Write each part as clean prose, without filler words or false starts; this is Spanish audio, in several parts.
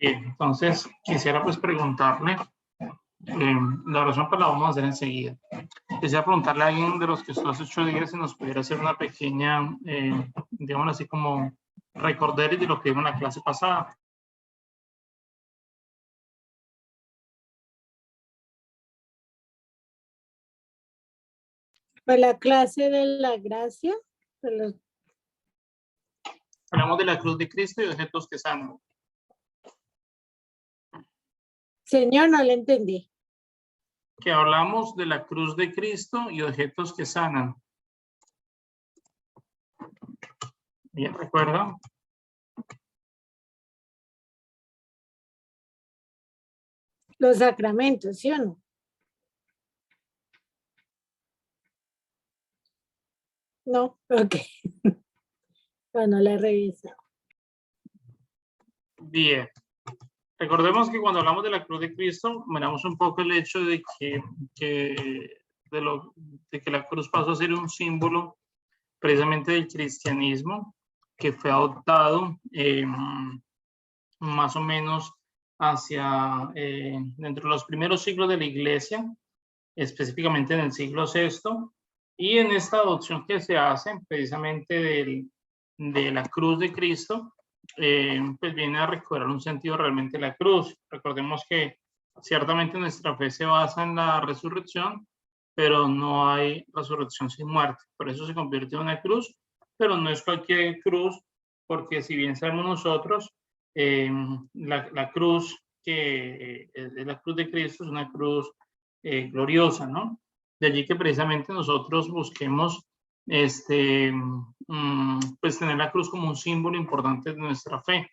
Bien, entonces quisiera pues preguntarle, la razón pues la vamos a hacer enseguida. Quisiera preguntarle a alguien de los que estuvo hace 8 días si nos pudiera hacer una pequeña, digamos así como recorder de lo que vimos en la clase pasada. Pues la clase de la gracia. Hablamos de la cruz de Cristo y de objetos que sanan. Señor, no le entendí. Que hablamos de la cruz de Cristo y objetos que sanan. Bien, ¿recuerdan? Los sacramentos, ¿sí o no? No, ok. Bueno, la revisa. Bien. Recordemos que cuando hablamos de la cruz de Cristo, miramos un poco el hecho de que la cruz pasó a ser un símbolo precisamente del cristianismo, que fue adoptado más o menos hacia dentro de los primeros siglos de la Iglesia, específicamente en el siglo VI, y en esta adopción que se hace precisamente de la cruz de Cristo, pues viene a recobrar un sentido realmente la cruz. Recordemos que ciertamente nuestra fe se basa en la resurrección, pero no hay resurrección sin muerte. Por eso se convierte en una cruz, pero no es cualquier cruz, porque si bien sabemos nosotros, la cruz que es la cruz de Cristo es una cruz gloriosa, ¿no? De allí que precisamente nosotros busquemos pues tener la cruz como un símbolo importante de nuestra fe.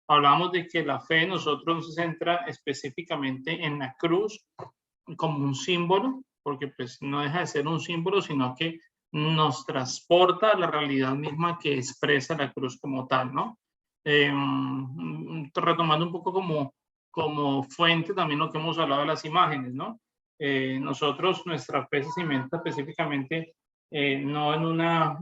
Hablamos de que la fe nosotros se centra específicamente en la cruz como un símbolo, porque pues no deja de ser un símbolo, sino que nos transporta a la realidad misma que expresa la cruz como tal, ¿no? Retomando un poco como fuente también lo que hemos hablado de las imágenes, ¿no? Nosotros, nuestra fe se cimenta específicamente no en una,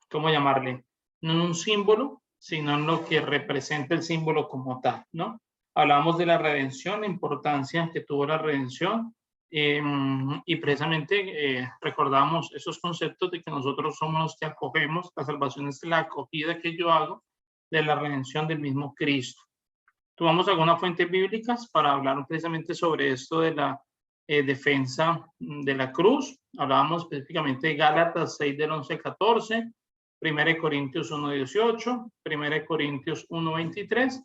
¿cómo llamarle? No en un símbolo, sino en lo que representa el símbolo como tal, ¿no? Hablamos de la redención, la importancia que tuvo la redención, y precisamente recordamos esos conceptos de que nosotros somos los que acogemos, la salvación es la acogida que yo hago de la redención del mismo Cristo. Tomamos algunas fuentes bíblicas para hablar precisamente sobre esto de la defensa de la cruz. Hablábamos específicamente de Gálatas 6 del 11 al 14, 1 Corintios 1, 18, 1 Corintios 1, 23,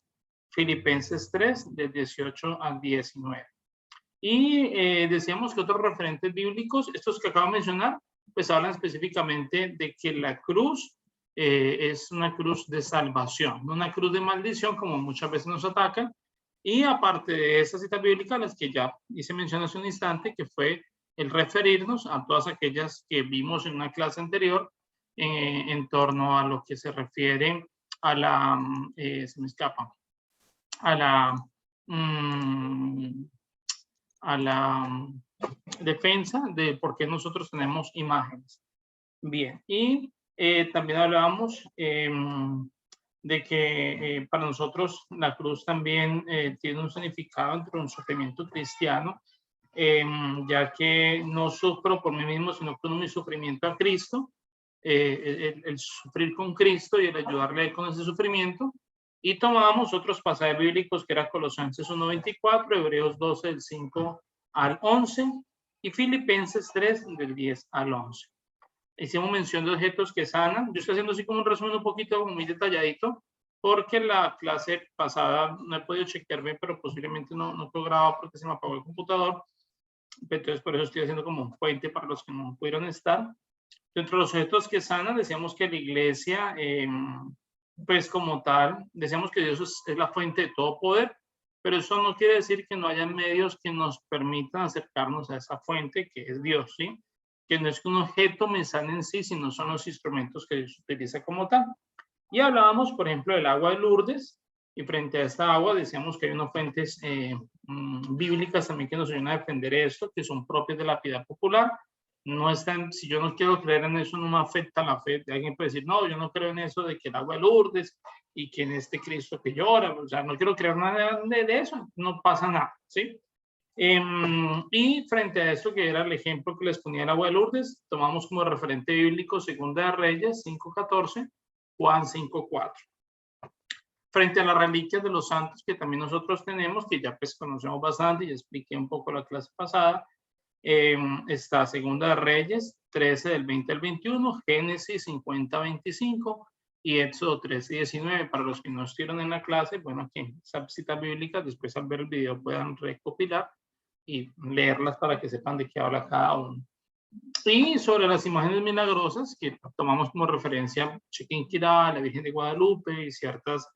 Filipenses 3 del 18 al 19. Y decíamos que otros referentes bíblicos, estos que acabo de mencionar, pues hablan específicamente de que la cruz es una cruz de salvación, no una cruz de maldición como muchas veces nos atacan. Y aparte de esas citas bíblicas, las que ya hice mención hace un instante, que fue el referirnos a todas aquellas que vimos en una clase anterior en torno a lo que se refiere a la, se me escapa, a la defensa de por qué nosotros tenemos imágenes. Bien, y también hablábamos de que para nosotros la cruz también tiene un significado dentro de un sufrimiento cristiano, ya que no sufro por mí mismo, sino con mi sufrimiento a Cristo, el sufrir con Cristo y el ayudarle con ese sufrimiento. Y tomábamos otros pasajes bíblicos que era Colosenses 1:24, Hebreos 12 del 5 al 11 y Filipenses 3 del 10 al 11. Hicimos mención de objetos que sanan. Yo estoy haciendo así como un resumen un poquito muy detalladito, porque la clase pasada no he podido chequear bien, pero posiblemente no fue grabado porque se me apagó el computador. Entonces por eso estoy haciendo como un puente para los que no pudieron estar. Dentro de los objetos que sanan, decíamos que la iglesia, pues como tal, decíamos que Dios es la fuente de todo poder, pero eso no quiere decir que no haya medios que nos permitan acercarnos a esa fuente que es Dios, ¿sí? Que no es que un objeto me sane en sí, sino son los instrumentos que Dios utiliza como tal. Y hablábamos, por ejemplo, del agua de Lourdes, y frente a esta agua decíamos que hay unas fuentes bíblicas también que nos ayudan a defender esto, que son propias de la piedad popular, no están, si yo no quiero creer en eso, no me afecta la fe. Alguien puede decir, no, yo no creo en eso de que el agua de Lourdes y que en este Cristo que llora, o sea, no quiero creer nada de eso, no pasa nada, ¿sí? Y frente a esto, que era el ejemplo que les ponía el agua de Lourdes, tomamos como referente bíblico Segunda de Reyes 5:14, Juan 5:4. Frente a las reliquias de los santos que también nosotros tenemos, que ya pues conocemos bastante, ya expliqué un poco la clase pasada, está Segunda de Reyes 13 del 20 al 21, Génesis 50:25 y Éxodo 13:19. Para los que no estuvieron en la clase, bueno, aquí esas citas bíblicas, después al ver el video puedan recopilar y leerlas para que sepan de qué habla cada uno. Y sobre las imágenes milagrosas que tomamos como referencia Chiquinquirá, la Virgen de Guadalupe y ciertas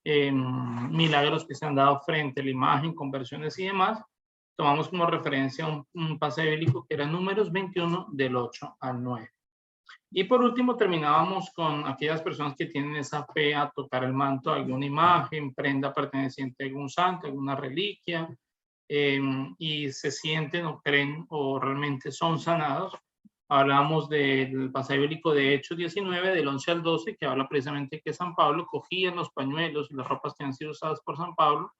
milagros que se han dado frente a la imagen, conversiones y demás, tomamos como referencia un pasaje bíblico que era Números 21 del 8 al 9. Y por último terminábamos con aquellas personas que tienen esa fe a tocar el manto de alguna imagen, prenda perteneciente a algún santo, alguna reliquia, y se sienten o creen o realmente son sanados. Hablamos del pasaje bíblico de Hechos 19, del 11 al 12, que habla precisamente que San Pablo cogía los pañuelos y las ropas que han sido usadas por San Pablo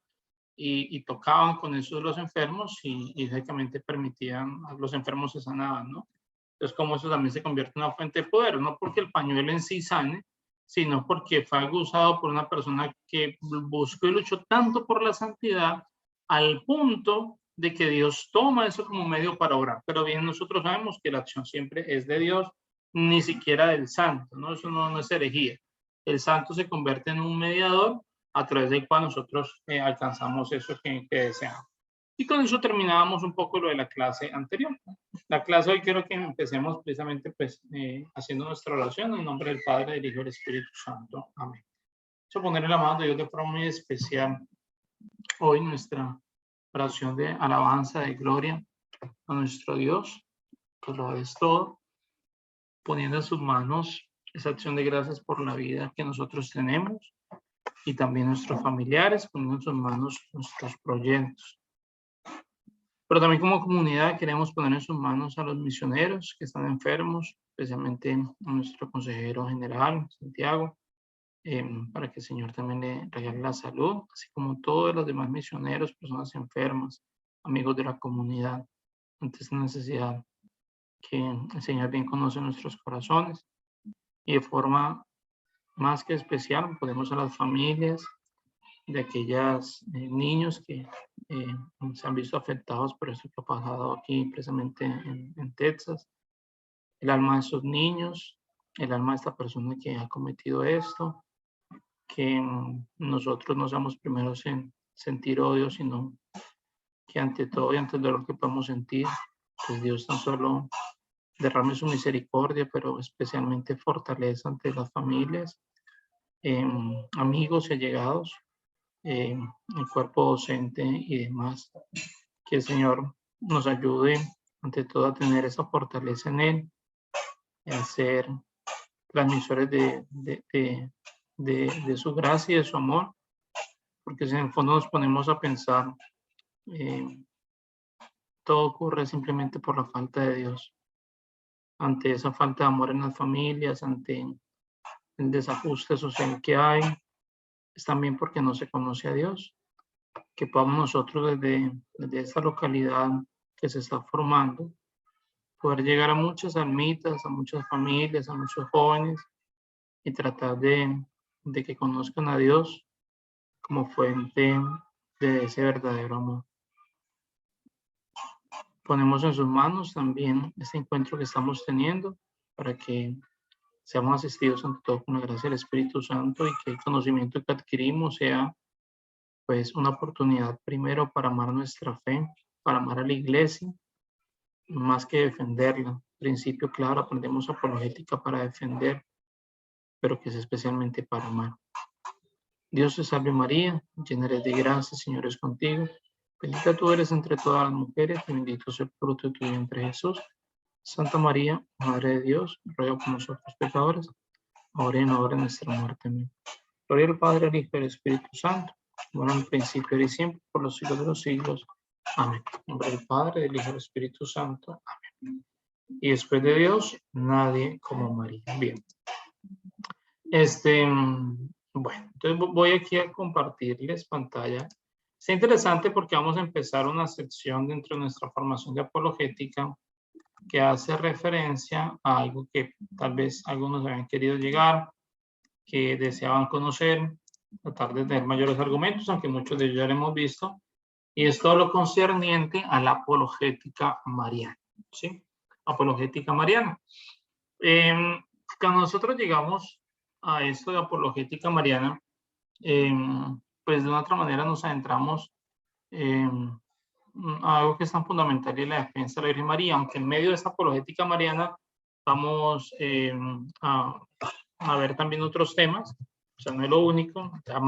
y tocaban con eso los enfermos y lógicamente permitían a los enfermos se sanaban, ¿no? Entonces, como eso también se convierte en una fuente de poder, no porque el pañuelo en sí sane, sino porque fue algo usado por una persona que buscó y luchó tanto por la santidad al punto de que Dios toma eso como medio para orar. Pero bien, nosotros sabemos que la acción siempre es de Dios, ni siquiera del santo, ¿no? Eso no es herejía. El santo se convierte en un mediador a través del cual nosotros alcanzamos eso que deseamos. Y con eso terminábamos un poco lo de la clase anterior. La clase hoy quiero que empecemos precisamente pues, haciendo nuestra oración en nombre del Padre, del Hijo y del Espíritu Santo. Amén. Vamos a poner en la mano de Dios de forma muy especial hoy nuestra oración de alabanza, de gloria a nuestro Dios, que lo es todo, poniendo en sus manos esa acción de gracias por la vida que nosotros tenemos y también nuestros familiares, poniendo en sus manos nuestros proyectos. Pero también como comunidad queremos poner en sus manos a los misioneros que están enfermos, especialmente a nuestro consejero general, Santiago, para que el Señor también le regale la salud, así como todos los demás misioneros, personas enfermas, amigos de la comunidad, ante esta necesidad que el Señor bien conoce nuestros corazones. Y de forma más que especial, ponemos a las familias de aquellos niños que se han visto afectados por esto que ha pasado aquí precisamente en Texas. El alma de esos niños, el alma de esta persona que ha cometido esto, que nosotros no seamos primeros en sentir odio, sino que ante todo y ante el dolor que podemos sentir, pues Dios tan solo derrame su misericordia, pero especialmente fortaleza ante las familias, amigos y allegados, el cuerpo docente y demás. Que el Señor nos ayude ante todo a tener esa fortaleza en Él, a ser transmisores de su gracia y de su amor, porque si en el fondo nos ponemos a pensar, todo ocurre simplemente por la falta de Dios. Ante esa falta de amor en las familias, ante el desajuste social que hay, es también porque no se conoce a Dios. Que podamos nosotros desde esta localidad que se está formando, poder llegar a muchas almitas, a muchas familias, a muchos jóvenes y tratar de que conozcan a Dios como fuente de ese verdadero amor. Ponemos en sus manos también este encuentro que estamos teniendo para que seamos asistidos ante todo con la gracia del Espíritu Santo y que el conocimiento que adquirimos sea pues una oportunidad primero para amar nuestra fe, para amar a la iglesia, más que defenderla. Principio claro, aprendemos apologética para defender, pero que es especialmente para amar. Dios te salve María, llena eres de gracia, el Señor es contigo. Bendita tú eres entre todas las mujeres y bendito es el fruto de tu vientre Jesús. Santa María, Madre de Dios, ruega por nosotros pecadores, ahora y en la hora de nuestra muerte. Amén. Gloria al Padre, al Hijo y al Espíritu Santo, como en el principio y siempre, por los siglos de los siglos. Amén. En nombre del Padre, del Hijo y del Espíritu Santo. Amén. y después de Dios, nadie como María. Bien. Bueno, entonces voy aquí a compartirles pantalla. Es interesante porque vamos a empezar una sección dentro de nuestra formación de apologética que hace referencia a algo que tal vez algunos habían querido llegar, que deseaban conocer, tratar de tener mayores argumentos, aunque muchos de ellos ya lo hemos visto, y es todo lo concerniente a la apologética mariana, ¿sí? Apologética mariana. Cuando nosotros llegamos a esto de apologética mariana, pues de una otra manera nos adentramos a algo que es tan fundamental y la defensa de la Virgen María, aunque en medio de esta apologética mariana vamos a ver también otros temas, o sea, no es lo único, ya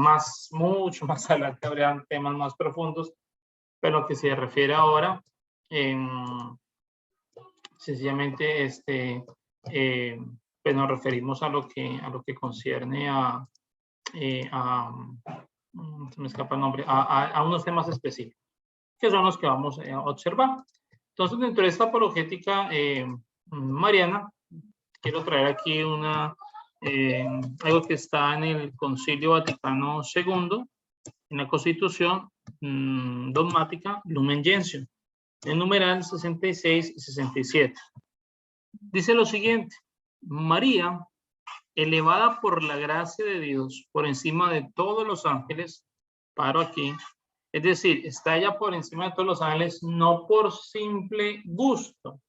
mucho más adelante habrán temas más profundos, pero lo que se refiere ahora, sencillamente, pues nos referimos a lo que concierne se me escapa el nombre, a unos temas específicos, que son los que vamos a observar. Entonces, dentro de esta apologética mariana, quiero traer aquí algo que está en el Concilio Vaticano II, en la Constitución dogmática Lumen Gentium, en numeral 66 y 67. Dice lo siguiente: María, elevada por la gracia de Dios por encima de todos los ángeles, paro aquí, es decir, está ella por encima de todos los ángeles no por simple gusto,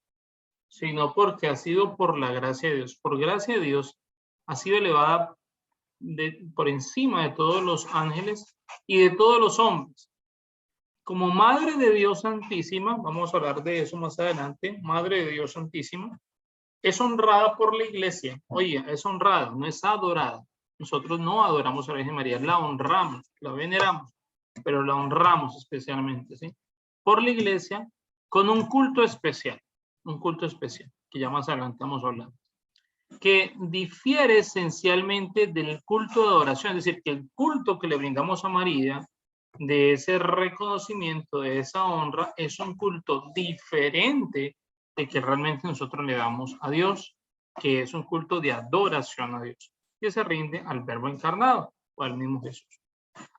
sino porque ha sido por la gracia de Dios. Por gracia de Dios ha sido elevada por encima de todos los ángeles y de todos los hombres. Como Madre de Dios Santísima, vamos a hablar de eso más adelante, Madre de Dios Santísima, es honrada por la Iglesia. Oye, es honrada, no es adorada. Nosotros no adoramos a la Virgen María, la honramos, la veneramos, pero la honramos especialmente, ¿sí? Por la Iglesia, con un culto especial, que ya más adelante vamos a hablar, que difiere esencialmente del culto de adoración, es decir, que el culto que le brindamos a María, de ese reconocimiento, de esa honra, es un culto diferente de que realmente nosotros le damos a Dios, que es un culto de adoración a Dios, que se rinde al Verbo encarnado, o al mismo Jesús,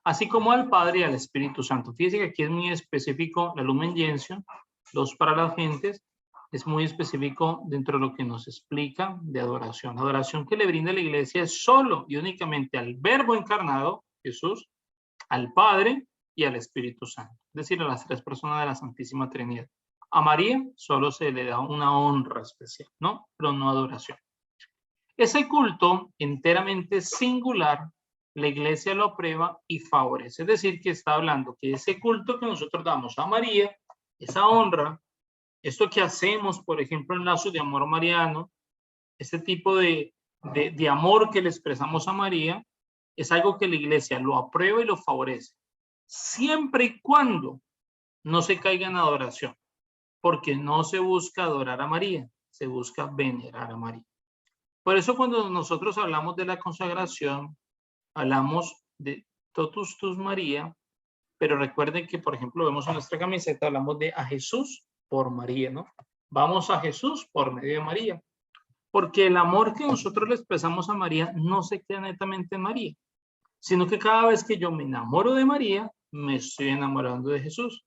así como al Padre y al Espíritu Santo. Fíjense que aquí es muy específico la Lumen Gentium, los para las gentes, es muy específico dentro de lo que nos explica de adoración. La adoración que le brinda la Iglesia es solo y únicamente al Verbo encarnado, Jesús, al Padre y al Espíritu Santo, es decir, a las tres personas de la Santísima Trinidad. A María solo se le da una honra especial, ¿no? Pero no adoración. Ese culto enteramente singular, la Iglesia lo aprueba y favorece. Es decir, que está hablando que ese culto que nosotros damos a María, esa honra, esto que hacemos, por ejemplo, en lazos de amor mariano, este tipo de amor que le expresamos a María, es algo que la Iglesia lo aprueba y lo favorece, siempre y cuando no se caiga en adoración, porque no se busca adorar a María, se busca venerar a María. Por eso cuando nosotros hablamos de la consagración, hablamos de Totus Tus María, pero recuerden que, por ejemplo, vemos en nuestra camiseta, hablamos de a Jesús por María, ¿no? Vamos a Jesús por medio de María, porque el amor que nosotros le expresamos a María no se queda netamente en María, sino que cada vez que yo me enamoro de María, me estoy enamorando de Jesús.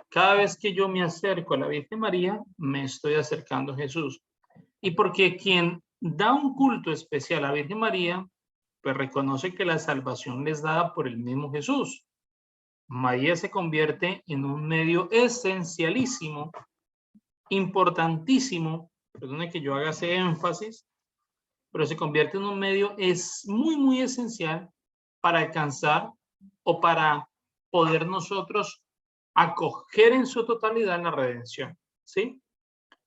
Cada vez que yo me acerco a la Virgen María, me estoy acercando a Jesús. Y porque quien da un culto especial a la Virgen María, pues reconoce que la salvación les dada por el mismo Jesús. María se convierte en un medio esencialísimo, importantísimo, perdone que yo haga ese énfasis, pero se convierte en un medio muy esencial para alcanzar o para poder nosotros acoger en su totalidad la redención, ¿sí?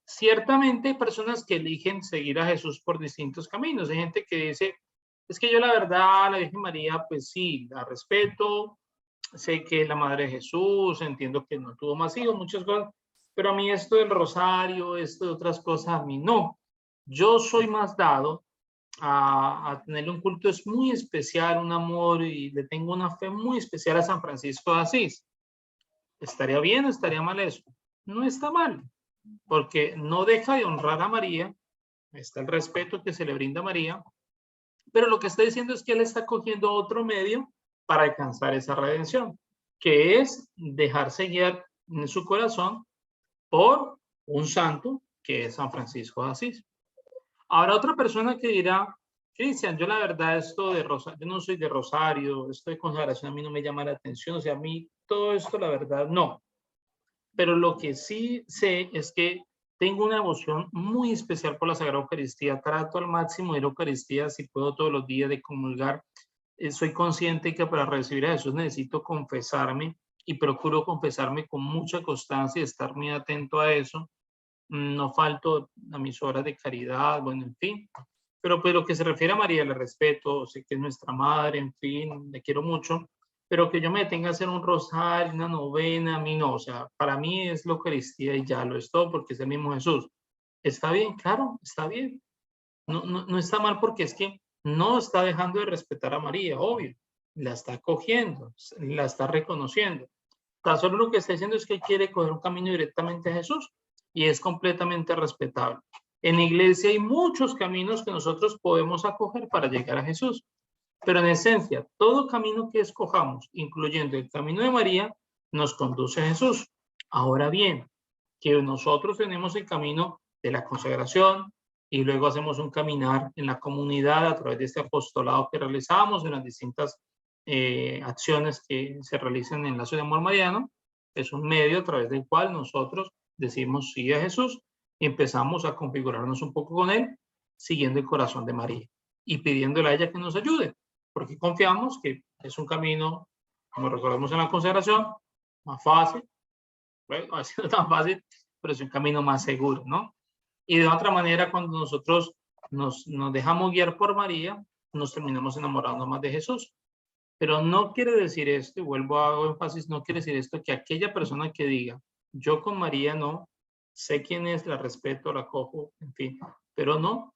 Ciertamente hay personas que eligen seguir a Jesús por distintos caminos. Hay gente que dice, es que yo la verdad, la Virgen María, pues sí, la respeto, sé que es la madre de Jesús, entiendo que no tuvo más hijos, muchas cosas, pero a mí esto del rosario, esto de otras cosas, a mí no. Yo soy más dado a tenerle un culto es muy especial, un amor, y le tengo una fe muy especial a San Francisco de Asís. ¿Estaría bien o estaría mal eso? No está mal. porque no deja de honrar a María, está el respeto que se le brinda a María, pero lo que está diciendo es que él está cogiendo otro medio para alcanzar esa redención, que es dejarse guiar en su corazón por un santo que es San Francisco de Asís. Ahora otra persona que dirá, Cristian, yo la verdad esto de Rosario, yo no soy de Rosario, esto de consagración a mí no me llama la atención, o sea, a mí todo esto la verdad no. Pero lo que sí sé es que tengo una emoción muy especial por la Sagrada Eucaristía, trato al máximo de la Eucaristía, si puedo todos los días de comulgar, soy consciente que para recibir a Jesús necesito confesarme y procuro confesarme con mucha constancia y estar muy atento a eso. No falto a mis horas de caridad, bueno, en fin. Pero pues lo que se refiere a María, le respeto, sé que es nuestra madre, en fin, le quiero mucho, pero que yo me detenga a hacer un rosario, una novena, a mí no, o sea, para mí es la Eucaristía y ya lo es todo porque es el mismo Jesús. Está bien, claro, está bien. No está mal porque es que no está dejando de respetar a María, obvio. La está cogiendo, la está reconociendo. Tan solo lo que está diciendo es que quiere coger un camino directamente a Jesús y es completamente respetable. En la iglesia hay muchos caminos que nosotros podemos acoger para llegar a Jesús, pero en esencia, todo camino que escojamos, incluyendo el camino de María, nos conduce a Jesús. Ahora bien, que nosotros tenemos el camino de la consagración y luego hacemos un caminar en la comunidad a través de este apostolado que realizamos en las distintas acciones que se realizan en la ciudad de Amor Mariano. Es un medio a través del cual nosotros decimos sí a Jesús y empezamos a configurarnos un poco con él, siguiendo el corazón de María y pidiéndole a ella que nos ayude, porque confiamos que es un camino, como recordamos en la consagración, más fácil, bueno, ha sido tan fácil, pero es un camino más seguro, ¿no? Y de otra manera, cuando nosotros nos dejamos guiar por María, nos terminamos enamorando más de Jesús. Pero no quiere decir esto, y vuelvo a hacer énfasis, no quiere decir esto que aquella persona que diga, yo con María no, sé quién es, la respeto, la cojo, en fin, pero no,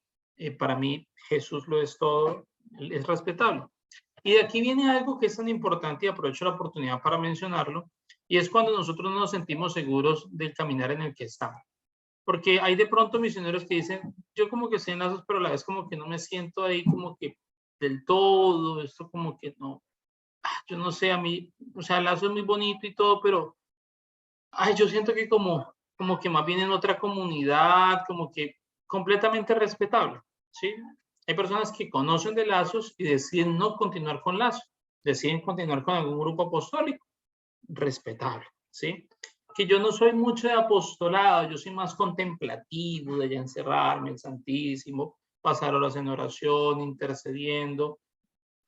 para mí Jesús lo es todo, es respetable. Y de aquí viene algo que es tan importante y aprovecho la oportunidad para mencionarlo, y es cuando nosotros no nos sentimos seguros del caminar en el que estamos. Porque hay de pronto misioneros que dicen, yo como que estoy en lazos, pero a la vez como que no me siento ahí como que del todo, esto como que no, yo no sé, a mí, o sea, el lazo es muy bonito y todo, pero, ay, yo siento que como que más bien en otra comunidad, como que completamente respetable, ¿sí? Hay personas que conocen de lazos y deciden no continuar con lazos, deciden continuar con algún grupo apostólico, respetable, ¿sí? Que yo no soy mucho de apostolado, yo soy más contemplativo, de ya encerrarme, el Santísimo, pasar horas en oración, intercediendo,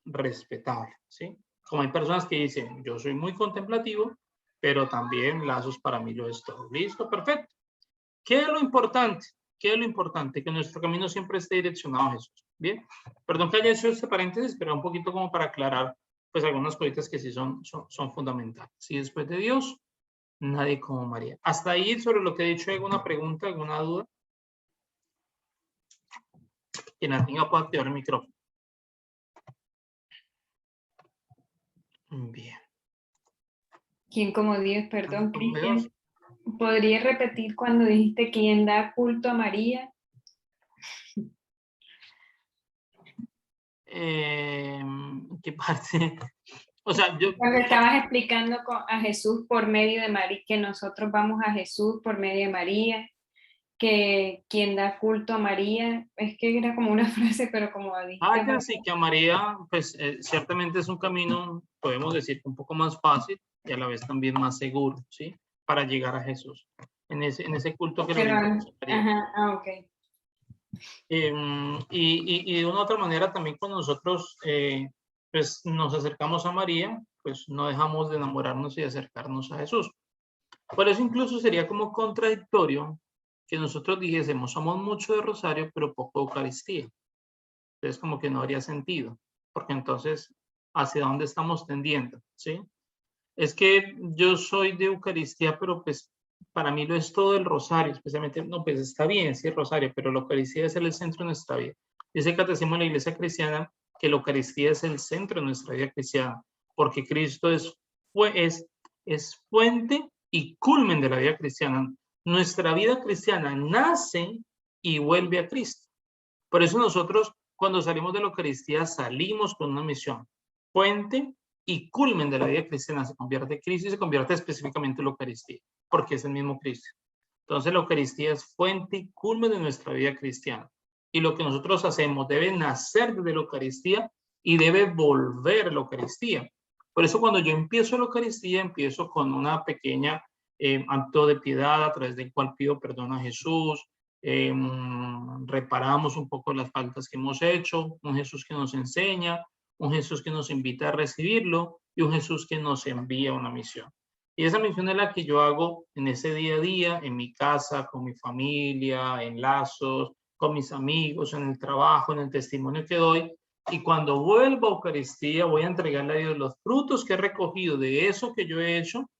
respetable, ¿sí? Como hay personas que dicen, yo soy muy contemplativo, pero también lazos para mí lo es todo. Listo, perfecto. ¿Qué es lo importante? ¿Qué es lo importante? Que nuestro camino siempre esté direccionado a Jesús. Bien, perdón que haya hecho este paréntesis, pero un poquito como para aclarar pues algunas cositas que sí son fundamentales. Si después de Dios, nadie como María. Hasta ahí sobre lo que he dicho, ¿hay alguna pregunta, alguna duda? Quien la tenga puede activar el micrófono. Bien. ¿Quién como Dios? Perdón, Cristian. ¿Podrías repetir cuando dijiste quién da culto a María? ¿Qué parte? O sea, yo... Cuando estabas explicando a Jesús por medio de María, que nosotros vamos a Jesús por medio de María, que quien da culto a María, es que era como una frase, pero como dijiste... ya sí, que a María, pues ciertamente es un camino, podemos decir, un poco más fácil y a la vez también más seguro, ¿sí? Para llegar a Jesús, en ese culto que le brindamos a María. Ajá, ok. Y de una u otra manera también cuando nosotros pues nos acercamos a María, pues no dejamos de enamorarnos y de acercarnos a Jesús. Por eso incluso sería como contradictorio que nosotros dijésemos, somos mucho de rosario, pero poco de Eucaristía. Entonces como que no habría sentido, porque entonces, ¿hacia dónde estamos tendiendo? ¿Sí? Es que yo soy de Eucaristía, pero pues para mí lo es todo el rosario, especialmente, no, pues está bien, sí, el rosario, pero la Eucaristía es el centro de nuestra vida. Dice el Catecismo de la Iglesia Cristiana que la Eucaristía es el centro de nuestra vida cristiana, porque Cristo es fuente y culmen de la vida cristiana. Nuestra vida cristiana nace y vuelve a Cristo. Por eso nosotros, cuando salimos de la Eucaristía, salimos con una misión. Fuente y culmen de la vida cristiana se convierte en Cristo y se convierte específicamente en la Eucaristía, porque es el mismo Cristo. Entonces la Eucaristía es fuente y culmen de nuestra vida cristiana. Y lo que nosotros hacemos debe nacer desde la Eucaristía y debe volver a la Eucaristía. Por eso cuando yo empiezo la Eucaristía, empiezo con una pequeña acto de piedad a través del cual pido perdón a Jesús, reparamos un poco las faltas que hemos hecho, un Jesús que nos enseña, un Jesús que nos invita a recibirlo y un Jesús que nos envía una misión. Y esa misión es la que yo hago en ese día a día, en mi casa, con mi familia, en lazos, con mis amigos, en el trabajo, en el testimonio que doy. Y cuando vuelvo a Eucaristía, voy a entregarle a Dios los frutos que he recogido de eso que yo he hecho,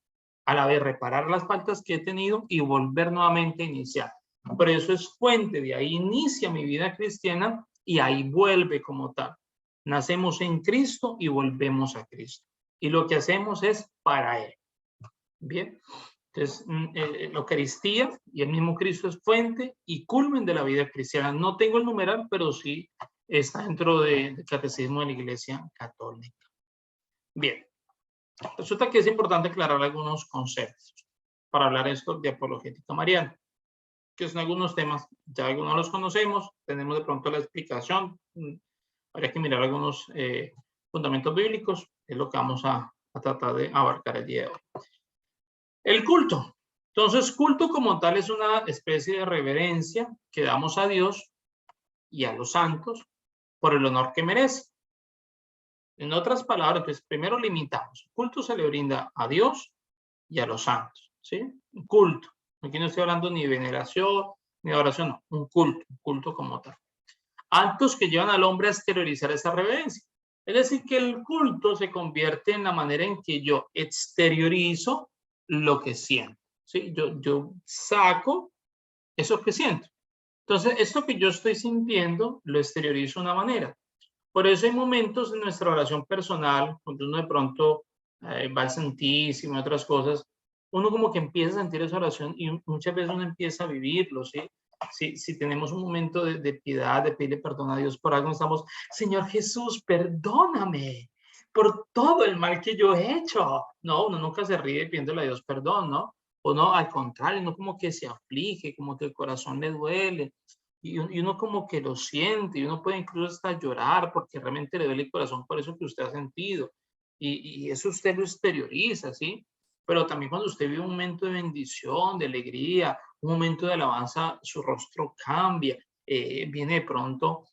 a la vez reparar las faltas que he tenido y volver nuevamente a iniciar. Por eso es fuente, de ahí inicia mi vida cristiana y ahí vuelve como tal. Nacemos en Cristo y volvemos a Cristo. Y lo que hacemos es para Él. Bien, entonces la Eucaristía y el mismo Cristo es fuente y culmen de la vida cristiana. No tengo el numeral, pero sí está dentro del catecismo de la Iglesia Católica. Bien, resulta que es importante aclarar algunos conceptos para hablar esto de apologética mariana, que son algunos temas, ya algunos los conocemos, tenemos de pronto la explicación, habría que mirar algunos fundamentos bíblicos, es lo que vamos a tratar de abarcar el día de hoy. El culto. Entonces, culto como tal es una especie de reverencia que damos a Dios y a los santos por el honor que merece. En otras palabras, pues primero limitamos. El culto se le brinda a Dios y a los santos, ¿sí? Un culto. Aquí no estoy hablando ni de veneración, ni de oración, no. Un culto como tal. Actos que llevan al hombre a exteriorizar esa reverencia. Es decir, que el culto se convierte en la manera en que yo exteriorizo lo que siento, ¿sí? Yo saco eso que siento. Entonces, esto que yo estoy sintiendo, lo exteriorizo de una manera. Por eso hay momentos en nuestra oración personal, cuando uno de pronto va al Santísimo y otras cosas, uno como que empieza a sentir esa oración y muchas veces uno empieza a vivirlo, ¿sí? Si tenemos un momento de piedad, de pedirle perdón a Dios por algo, estamos, Señor Jesús, perdóname por todo el mal que yo he hecho. No, uno nunca se ríe pidiéndole a Dios perdón, ¿no? O no, al contrario, uno como que se aflige, como que el corazón le duele. Y uno como que lo siente, y uno puede incluso hasta llorar porque realmente le duele el corazón por eso que usted ha sentido. Y eso usted lo exterioriza, ¿sí? Pero también cuando usted vive un momento de bendición, de alegría, un momento de alabanza, su rostro cambia, viene de pronto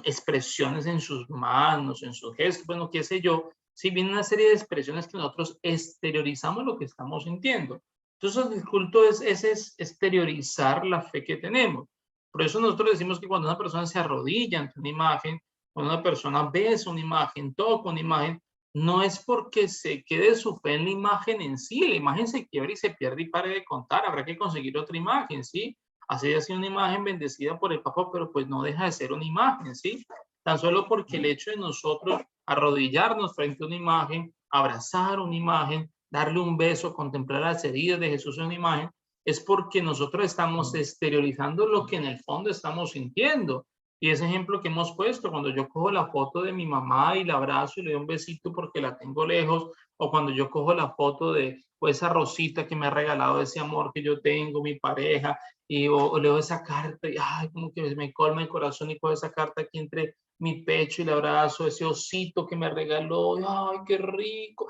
expresiones en sus manos, en sus gestos, bueno, qué sé yo, sí, viene una serie de expresiones que nosotros exteriorizamos lo que estamos sintiendo. Entonces el culto es exteriorizar la fe que tenemos. Por eso nosotros decimos que cuando una persona se arrodilla ante una imagen, cuando una persona besa una imagen, toca una imagen, no es porque se quede su fe en la imagen en sí, la imagen se quiebra y se pierde y pare de contar, habrá que conseguir otra imagen, ¿sí? Así ha sido una imagen bendecida por el Papa, pero pues no deja de ser una imagen, ¿sí? Tan solo porque el hecho de nosotros arrodillarnos frente a una imagen, abrazar una imagen, darle un beso, contemplar las heridas de Jesús en una imagen, es porque nosotros estamos exteriorizando lo que en el fondo estamos sintiendo. Y ese ejemplo que hemos puesto, cuando yo cojo la foto de mi mamá y la abrazo y le doy un besito porque la tengo lejos, o cuando yo cojo la foto de esa rosita que me ha regalado ese amor que yo tengo, mi pareja, y o leo esa carta y ay, como que me colma el corazón y cojo esa carta aquí entre mi pecho y le abrazo, ese osito que me regaló, ay, qué rico.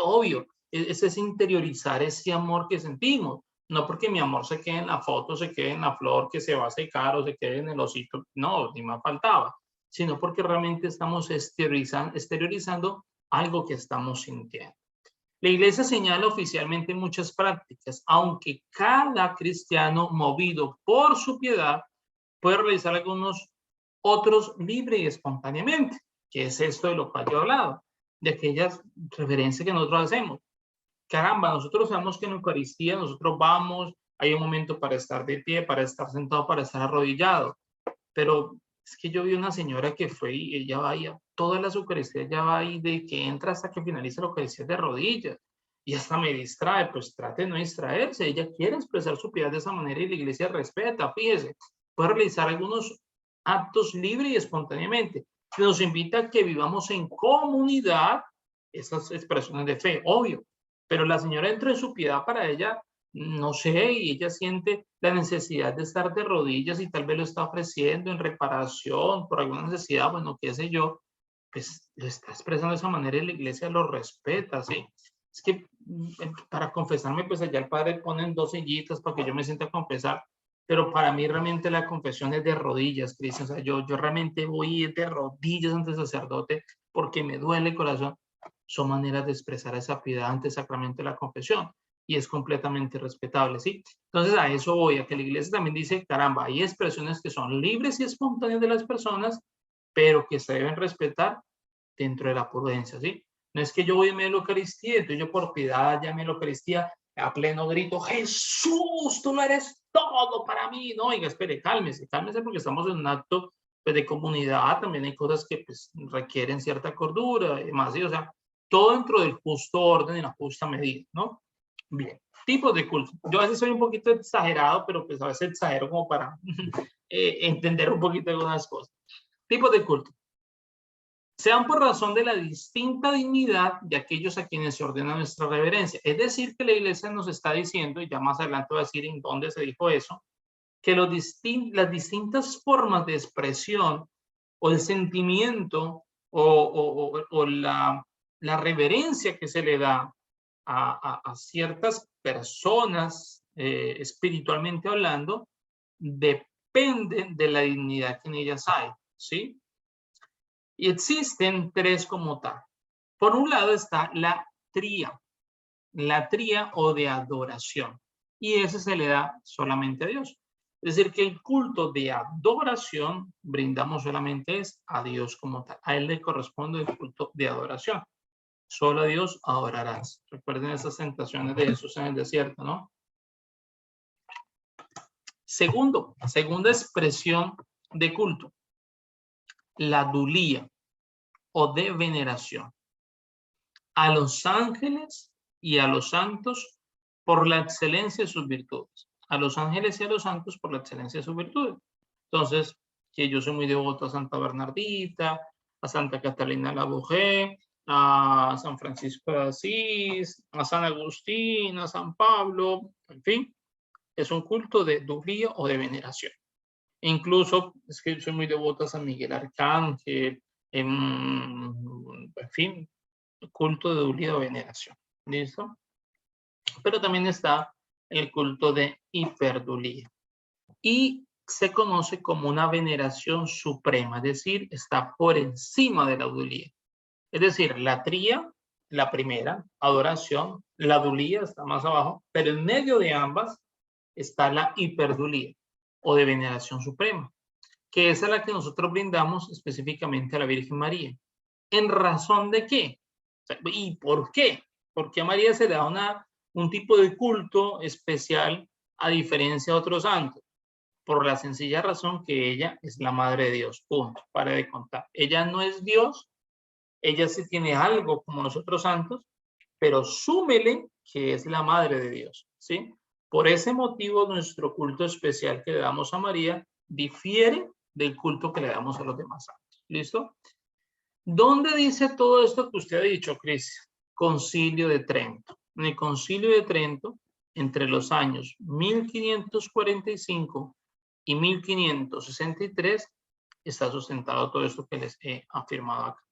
Obvio, es interiorizar ese amor que sentimos. No porque mi amor se quede en la foto, se quede en la flor que se va a secar o se quede en el osito, no, ni más faltaba, sino porque realmente estamos exteriorizando algo que estamos sintiendo. La Iglesia señala oficialmente muchas prácticas, aunque cada cristiano movido por su piedad puede realizar algunos otros libre y espontáneamente, que es esto de lo cual yo he hablado, de aquellas referencias que nosotros hacemos. Caramba, nosotros sabemos que en Eucaristía nosotros vamos, hay un momento para estar de pie, para estar sentado, para estar arrodillado, pero es que yo vi una señora que fue y ella va ahí a todas las Eucaristías, ya va ahí de que entra hasta que finaliza la Eucaristía de rodillas, y hasta me distrae. Pues trate de no distraerse. Ella quiere expresar su piedad de esa manera y la iglesia respeta. Fíjese, puede realizar algunos actos libre y espontáneamente. Nos invita a que vivamos en comunidad esas expresiones de fe, obvio. Pero la señora dentro de su piedad, para ella, no sé, y ella siente la necesidad de estar de rodillas y tal vez lo está ofreciendo en reparación por alguna necesidad, bueno, qué sé yo, pues lo está expresando de esa manera y la iglesia lo respeta, ¿sí? Es que para confesarme, pues allá el padre ponen 2 sillitas para que yo me sienta a confesar, pero para mí realmente la confesión es de rodillas, Cristian. O sea, yo realmente voy de rodillas ante el sacerdote porque me duele el corazón. Son maneras de expresar esa piedad ante el sacramento de la confesión y es completamente respetable, ¿sí? Entonces a eso voy, a que la iglesia también dice, caramba, hay expresiones que son libres y espontáneas de las personas, pero que se deben respetar dentro de la prudencia, ¿sí? No es que yo voy a la Eucaristía, entonces yo por piedad llame a la Eucaristía a pleno grito, Jesús, tú lo eres todo para mí. No, oiga, espere, cálmese porque estamos en un acto pues, de comunidad, también hay cosas que pues, requieren cierta cordura y demás, ¿sí? O sea, todo dentro del justo orden y la justa medida, ¿no? Bien, tipos de culto. Yo a veces soy un poquito exagerado, pero pues a veces exagero como para entender un poquito algunas cosas. Tipos de culto. Sean por razón de la distinta dignidad de aquellos a quienes se ordena nuestra reverencia. Es decir, que la iglesia nos está diciendo, y ya más adelante voy a decir en dónde se dijo eso, que las distintas formas de expresión o el sentimiento o la reverencia que se le da a ciertas personas, espiritualmente hablando, dependen de la dignidad que en ellas hay, ¿sí? Y existen 3 como tal. Por un lado está la tría o de adoración. Y ese se le da solamente a Dios. Es decir, que el culto de adoración brindamos solamente es a Dios como tal. A Él le corresponde el culto de adoración. Solo a Dios adorarás. Recuerden esas tentaciones de Jesús en el desierto, ¿no? Segunda expresión de culto. La dulía o de veneración. A los ángeles y a los santos por la excelencia de sus virtudes. A los ángeles y a los santos por la excelencia de sus virtudes. Entonces, que yo soy muy devoto a Santa Bernardita, a Santa Catalina la Bujé, a San Francisco de Asís, a San Agustín, a San Pablo, en fin, es un culto de dulía o de veneración. E incluso es que soy muy devoto a San Miguel Arcángel, en fin, culto de dulía o veneración. ¿Listo? Pero también está el culto de hiperdulía. Y se conoce como una veneración suprema, es decir, está por encima de la dulía. Es decir, la tría, la primera, adoración, la dulía está más abajo, pero en medio de ambas está la hiperdulía o de veneración suprema, que es a la que nosotros brindamos específicamente a la Virgen María. ¿En razón de qué? ¿Y por qué? Porque a María se le da un tipo de culto especial a diferencia de otros santos. Por la sencilla razón que ella es la Madre de Dios. Punto. Para de contar. Ella no es Dios. Ella sí tiene algo como los otros santos, pero súmele que es la Madre de Dios. ¿Sí? Por ese motivo, nuestro culto especial que le damos a María difiere del culto que le damos a los demás santos. ¿Listo? ¿Dónde dice todo esto que usted ha dicho, Cris? Concilio de Trento. En el Concilio de Trento, entre los años 1545 y 1563, está sustentado todo esto que les he afirmado acá.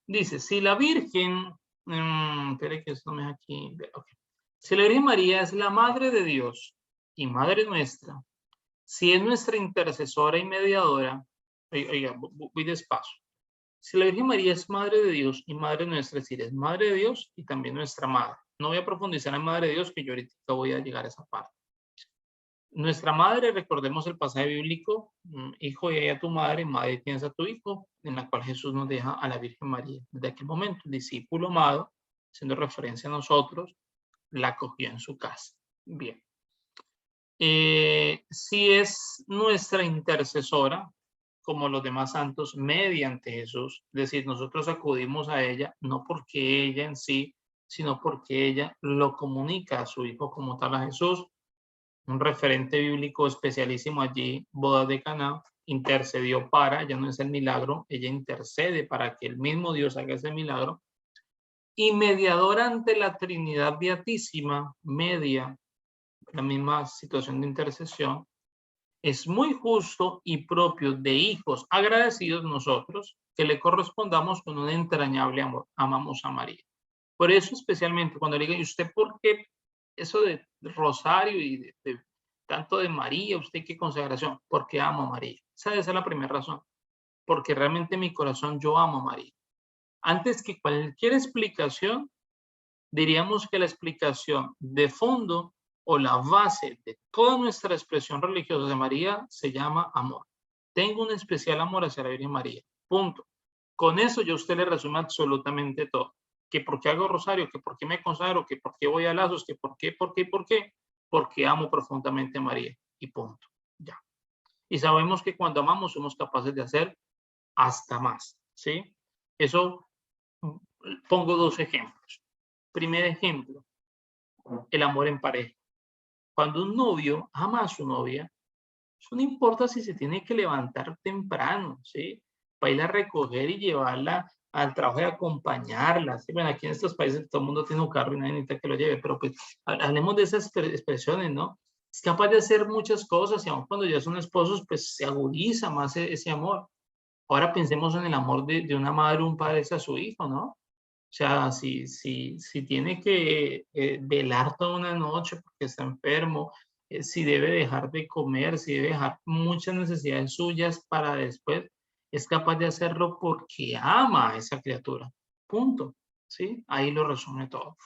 Dice, si la Virgen, espere que esto me deja aquí, okay. Si la Virgen María es la Madre de Dios y Madre nuestra, si es nuestra intercesora y mediadora, oiga, voy despacio. Si la Virgen María es Madre de Dios y Madre nuestra, es decir, es Madre de Dios y también nuestra Madre. No voy a profundizar en Madre de Dios, que yo ahorita voy a llegar a esa parte. Nuestra Madre, recordemos el pasaje bíblico, hijo y a tu madre, madre tienes a tu hijo, en la cual Jesús nos deja a la Virgen María. Desde aquel momento, el discípulo amado, haciendo referencia a nosotros, la acogió en su casa. Bien. Si es nuestra intercesora, como los demás santos, mediante Jesús. Es decir, nosotros acudimos a ella, no porque ella en sí sino porque ella lo comunica a su hijo como tal, a Jesús. Un referente bíblico especialísimo allí, bodas de Caná, intercedió para, ya no es el milagro, ella intercede para que el mismo Dios haga ese milagro, y mediadora ante la Trinidad Beatísima, media la misma situación de intercesión. Es muy justo y propio de hijos agradecidos nosotros que le correspondamos con un entrañable amor. Amamos a María. Por eso especialmente cuando le digan, ¿y usted por qué eso de rosario y de tanto de María, usted qué consagración? Porque amo a María. Esa debe ser la primera razón. Porque realmente en mi corazón yo amo a María. Antes que cualquier explicación, diríamos que la explicación de fondo o la base de toda nuestra expresión religiosa de María se llama amor. Tengo un especial amor hacia la Virgen María. Punto. Con eso yo a usted le resume absolutamente todo. Que por qué hago rosario, que por qué me consagro, que por qué voy a lazos, que por qué, porque amo profundamente a María. Y punto. Ya. Y sabemos que cuando amamos somos capaces de hacer hasta más. ¿Sí? Eso, pongo dos ejemplos. Primer ejemplo, el amor en pareja. Cuando un novio ama a su novia, eso no importa si se tiene que levantar temprano, ¿sí? Para ir a recoger y llevarla al trabajo y acompañarla. ¿Sí? Bueno, aquí en estos países todo el mundo tiene un carro y nadie necesita que lo lleve, pero pues hablemos de esas expresiones, ¿no? Es capaz de hacer muchas cosas y aun cuando ya son esposos, pues se agudiza más ese amor. Ahora pensemos en el amor de una madre o un padre hacia su hijo, ¿no? O sea, si tiene que velar toda una noche porque está enfermo, si debe dejar de comer, si debe dejar muchas necesidades suyas para después, es capaz de hacerlo porque ama a esa criatura. Punto. ¿Sí? Ahí lo resume todo.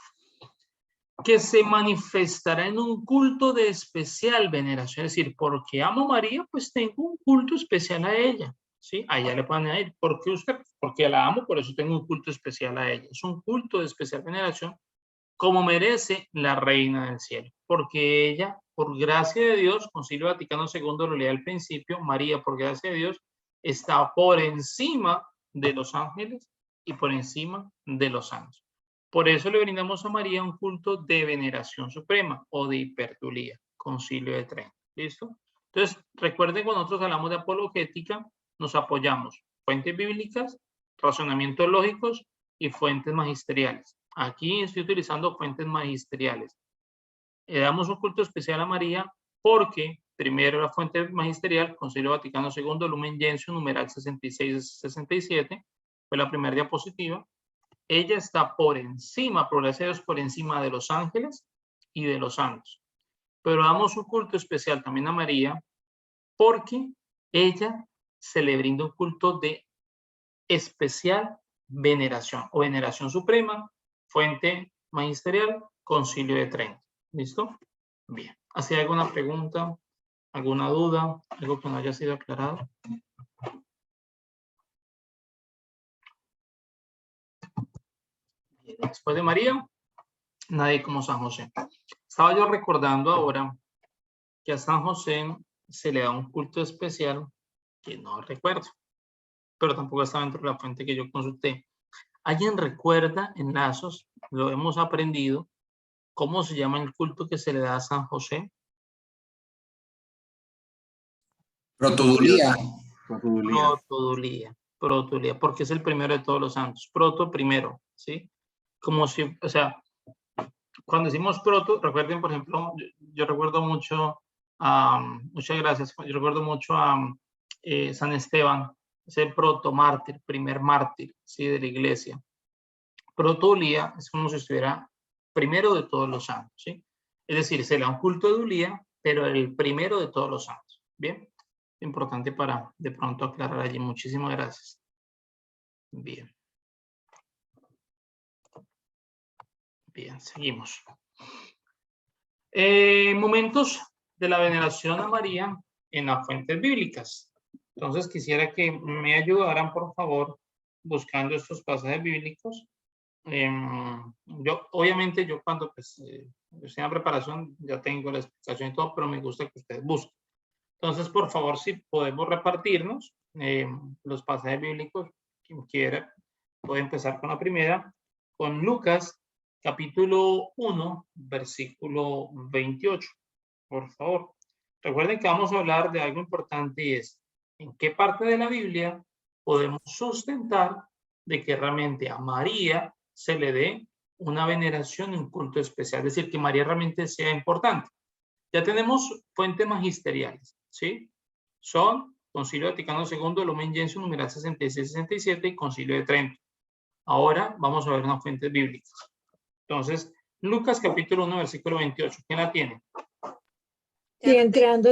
Que se manifestará en un culto de especial veneración. Es decir, porque amo a María, pues tengo un culto especial a ella. ¿Sí? A ella le pueden añadir, ¿por qué usted? Porque la amo, por eso tengo un culto especial a ella. Es un culto de especial veneración, como merece la reina del cielo. Porque ella, por gracia de Dios, Concilio Vaticano II lo leía al principio, María, por gracia de Dios, está por encima de los ángeles y por encima de los santos. Por eso le brindamos a María un culto de veneración suprema o de hipertulía, Concilio de Trento. ¿Listo? Entonces, recuerden cuando nosotros hablamos de apologética, nos apoyamos fuentes bíblicas, razonamientos lógicos y fuentes magisteriales. Aquí estoy utilizando fuentes magisteriales. Le damos un culto especial a María porque, primero, la fuente magisterial, Concilio Vaticano II, Lumen Gentium, numeral 66-67, fue la primera diapositiva. Ella está por encima, por gracia de Dios, por encima de los ángeles y de los santos. Pero damos un culto especial también a María porque ella se le brinda un culto de especial veneración o veneración suprema, fuente magisterial, Concilio de Trento. ¿Listo? Bien. ¿Así hay alguna pregunta, alguna duda, algo que no haya sido aclarado? Bien. Después de María, nadie como San José. Estaba yo recordando ahora que a San José se le da un culto especial que no recuerdo, pero tampoco está dentro de la fuente que yo consulté. ¿Alguien recuerda en Lazos? Lo hemos aprendido. ¿Cómo se llama el culto que se le da a San José? Protodulía. Protodulía, porque es el primero de todos los santos. Proto primero, ¿sí? Como si, o sea, cuando decimos proto, recuerden, por ejemplo, yo recuerdo mucho, muchas gracias, yo recuerdo mucho a San Esteban, ese proto mártir, primer mártir, ¿sí? De la iglesia. Protodulía es como si estuviera primero de todos los santos, ¿sí? Es decir, se le da un culto de Dulía, pero el primero de todos los santos, ¿bien? Importante para de pronto aclarar allí. Muchísimas gracias. Bien. Bien, seguimos. Momentos de la veneración a María en las fuentes bíblicas. Entonces quisiera que me ayudaran, por favor, buscando estos pasajes bíblicos. Obviamente yo cuando pues, estoy en la preparación ya tengo la explicación y todo, pero me gusta que ustedes busquen. Entonces, por favor, si podemos repartirnos los pasajes bíblicos, quien quiera, puede empezar con la primera, con Lucas capítulo 1, versículo 28. Por favor. Recuerden que vamos a hablar de algo importante y es en qué parte de la Biblia podemos sustentar de que realmente a María se le dé una veneración y un culto especial, es decir, que María realmente sea importante. Ya tenemos fuentes magisteriales, ¿sí? Son Concilio Vaticano II, Lumen Gentium, numeral 66-67 y Concilio de Trento. Ahora vamos a ver unas fuentes bíblicas. Entonces, Lucas capítulo 1, versículo 28. ¿Quién la tiene? Y entrando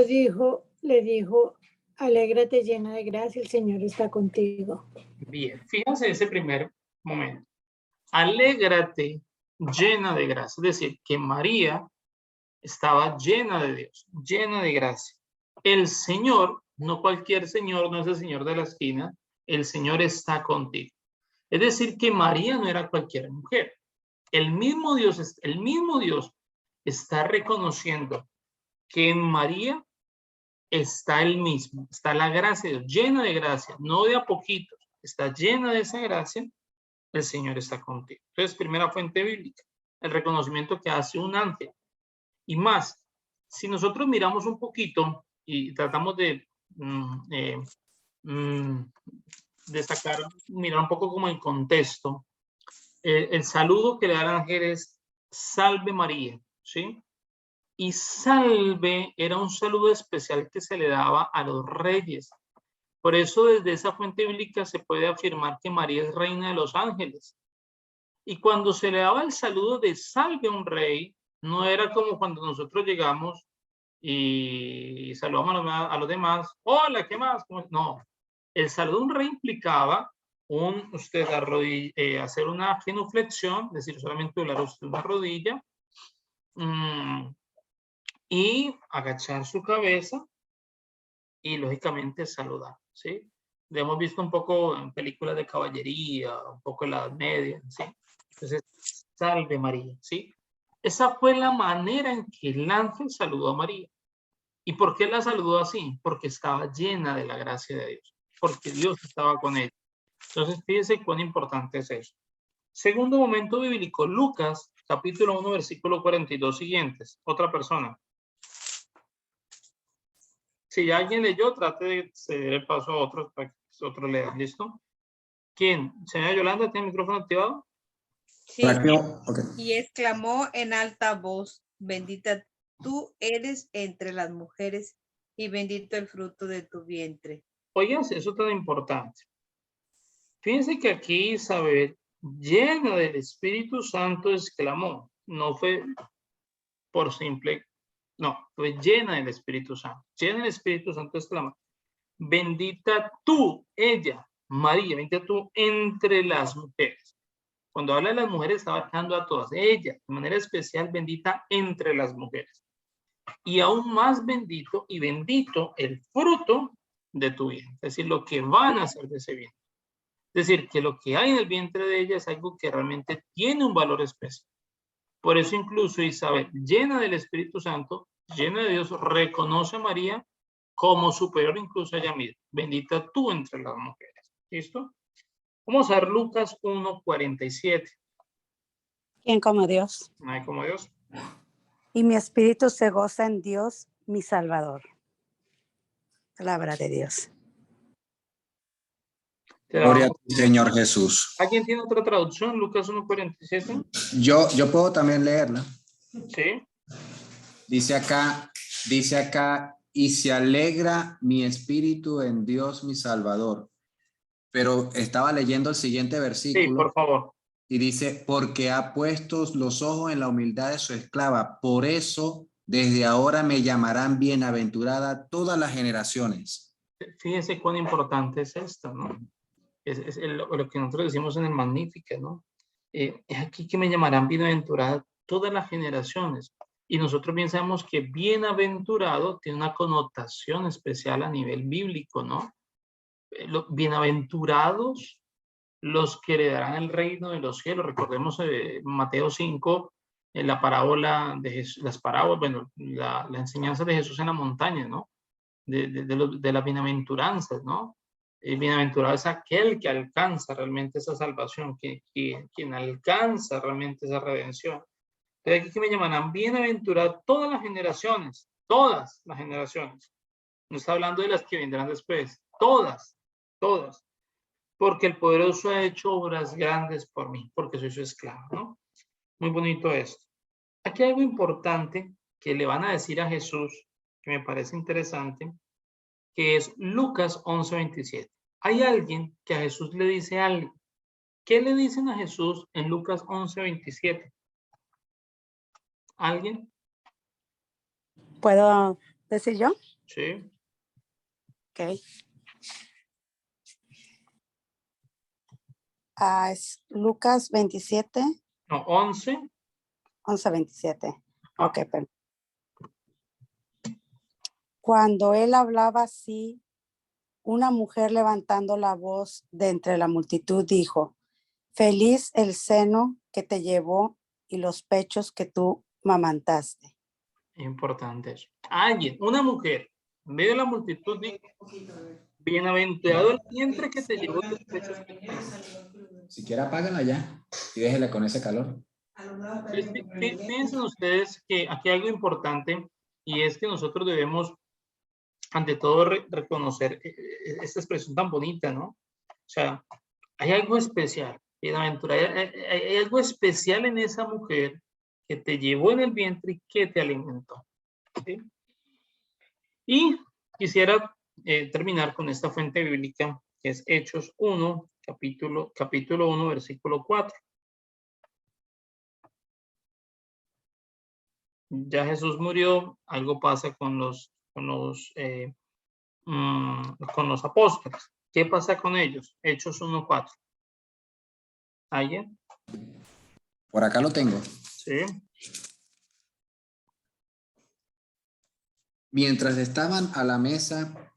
le dijo, alégrate llena de gracia, el Señor está contigo. Bien, fíjense ese primer momento. Alégrate llena de gracia. Es decir, que María estaba llena de Dios, llena de gracia. El Señor, no cualquier Señor, no es el Señor de la esquina, el Señor está contigo. Es decir, que María no era cualquier mujer. El mismo Dios está reconociendo que en María está el mismo, está la gracia de Dios, llena de gracia, no de a poquitos, está llena de esa gracia, el Señor está contigo. Entonces, primera fuente bíblica, el reconocimiento que hace un ángel. Y más, si nosotros miramos un poquito y tratamos de destacar, mirar un poco como el contexto, el saludo que le da el ángel es Salve María, ¿sí? Y salve era un saludo especial que se le daba a los reyes. Por eso desde esa fuente bíblica se puede afirmar que María es reina de los ángeles. Y cuando se le daba el saludo de salve a un rey, no era como cuando nosotros llegamos y saludamos a los demás. Hola, ¿qué más? No, el saludo a un rey implicaba usted hacer una genuflexión, es decir, solamente doblar usted una rodilla, y agachar su cabeza y lógicamente saludar, ¿sí? Lo hemos visto un poco en películas de caballería, un poco en la Edad Media, ¿sí? Entonces, salve María, ¿sí? Esa fue la manera en que el ángel saludó a María. ¿Y por qué la saludó así? Porque estaba llena de la gracia de Dios, porque Dios estaba con ella. Entonces, fíjense cuán importante es eso. Segundo momento bíblico, Lucas, capítulo 1, versículo 42 siguientes. Otra persona. Si alguien leyó, trate de ceder el paso a otros para que otros lean. ¿Listo? ¿Quién? Señora Yolanda, ¿tiene el micrófono activado? Sí. Okay. Y exclamó en alta voz, bendita tú eres entre las mujeres y bendito el fruto de tu vientre. Oigan, eso es tan importante. Fíjense que aquí Isabel, llena del Espíritu Santo, exclamó. No fue por simple, no, fue llena del Espíritu Santo. Llena del Espíritu Santo exclamó. Bendita tú, ella, María, bendita tú entre las mujeres. Cuando habla de las mujeres, está abarcando a todas. Ella, de manera especial, bendita entre las mujeres. Y aún más bendito y bendito el fruto de tu vientre. Es decir, lo que van a hacer de ese vientre. Es decir, que lo que hay en el vientre de ella es algo que realmente tiene un valor especial. Por eso incluso Isabel, llena del Espíritu Santo, llena de Dios, reconoce a María como superior incluso a ella misma. Bendita tú entre las mujeres. ¿Listo? Vamos a ver Lucas 1:47. ¿Quién como Dios? No hay como Dios. Y mi espíritu se goza en Dios, mi Salvador. Palabra de Dios. Gloria a ti, Señor Jesús. ¿Alguien tiene otra traducción? Lucas 1:47. Yo puedo también leerla. Sí. Dice acá, y se alegra mi espíritu en Dios mi Salvador. Pero estaba leyendo el siguiente versículo. Sí, por favor. Y dice, porque ha puesto los ojos en la humildad de su esclava. Por eso, desde ahora me llamarán bienaventurada todas las generaciones. Fíjense cuán importante es esto, ¿no? Es lo que nosotros decimos en el Magnífica, ¿no? Es aquí que me llamarán bienaventurada todas las generaciones. Y nosotros bien sabemos que bienaventurado tiene una connotación especial a nivel bíblico, ¿no? Los bienaventurados, los que heredarán el reino de los cielos. Recordemos Mateo 5, en la parábola de Jesús, las parábolas, bueno, la enseñanza de Jesús en la montaña, ¿no? De las bienaventuranzas, ¿no? Bienaventurado es aquel que alcanza realmente esa salvación, quien alcanza realmente esa redención. Entonces aquí que me llamarán bienaventurado todas las generaciones, todas las generaciones. No está hablando de las que vendrán después, todas, todas. Porque el poderoso ha hecho obras grandes por mí, porque soy su esclavo, ¿no? Muy bonito esto. Aquí hay algo importante que le van a decir a Jesús, que me parece interesante, que es Lucas 11:27. Hay alguien que a Jesús le dice algo. ¿Qué le dicen a Jesús en Lucas 11:27? ¿Alguien? ¿Puedo decir yo? Sí. Ok. Es Lucas 27, No, 11. 11:27. Ok, pero cuando él hablaba así, una mujer levantando la voz de entre la multitud dijo, feliz el seno que te llevó y los pechos que tú mamantaste. Importante eso. Alguien, una mujer, en medio de la multitud, dijo, bienaventurado el vientre que te llevó y los pechos que te llevó. Siquiera apágala ya y déjela con ese calor. Piensen ustedes que aquí hay algo importante y es que nosotros debemos, ante todo, reconocer esta expresión tan bonita, ¿no? O sea, hay algo especial, bienaventurado, hay algo especial en esa mujer que te llevó en el vientre y que te alimentó. ¿Sí? Y quisiera terminar con esta fuente bíblica que es Hechos 1, capítulo 1, versículo 4. Ya Jesús murió, algo pasa con los apóstoles. ¿Qué pasa con ellos? Hechos 1:4. ¿Alguien? Por acá lo tengo. Sí. Mientras estaban a la mesa,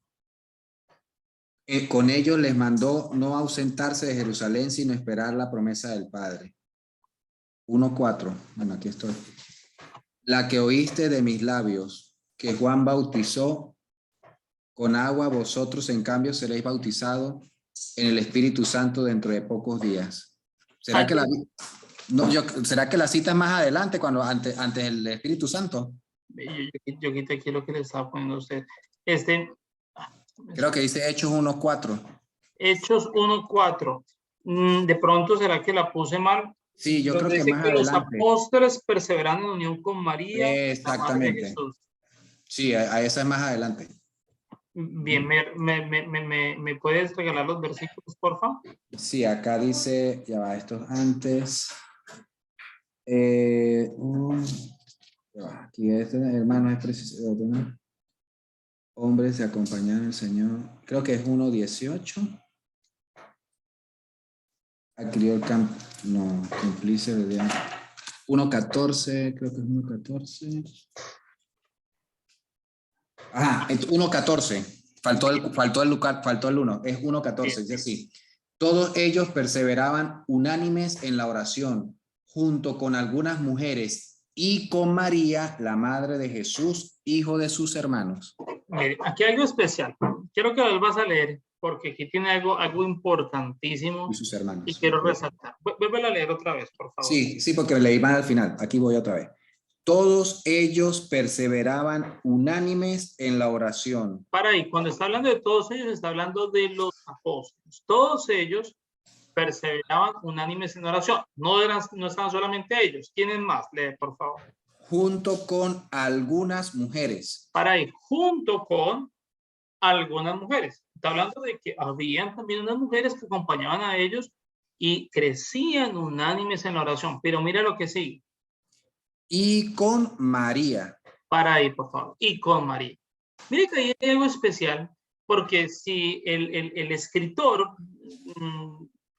con ellos les mandó no ausentarse de Jerusalén, sino esperar la promesa del Padre. 1:4. Bueno, aquí estoy. La que oíste de mis labios, que Juan bautizó con agua, vosotros en cambio seréis bautizados en el Espíritu Santo dentro de pocos días. ¿Será que será que la cita es más adelante, cuando antes del Espíritu Santo? Yo quité aquí lo que le estaba poniendo a usted. Creo que dice Hechos 1:4. Hechos 1:4. De pronto, ¿será que la puse mal? Sí, yo creo que dice más que los adelante. apóstoles perseveran en unión con María, Exactamente. la madre de Jesús. Sí, a esa es más adelante. Bien, ¿me puedes regalar los versículos, por favor? Sí, acá dice, ya va, esto antes. Aquí hermanos, es preciso, ¿no? Hombres se acompañan al Señor. Creo que es 1:18. Adquirió el campo. No, cumplice de Dios. 1:14, creo que es 1:14. Ajá, 1:14. Faltó el 1. Es 1:14, dice así. Todos ellos perseveraban unánimes en la oración, junto con algunas mujeres y con María, la madre de Jesús, hijo de sus hermanos. Mire, aquí hay algo especial. Quiero que lo vuelvas a leer, porque aquí tiene algo importantísimo Y sus hermanos. y quiero resaltar. Vuélvela a leer otra vez, por favor. Sí, porque leí mal al final. Aquí voy otra vez. Todos ellos perseveraban unánimes en la oración. Para ahí, cuando está hablando de todos ellos, está hablando de los apóstoles. Todos ellos perseveraban unánimes en oración. No estaban solamente ellos. ¿Quiénes más? Lee, por favor. Junto con algunas mujeres. Para ahí, junto con algunas mujeres. Está hablando de que habían también unas mujeres que acompañaban a ellos y crecían unánimes en la oración. Pero mira lo que sigue. Y con María. Para ahí, por favor. Y con María. Mire que ahí hay algo especial, porque si el escritor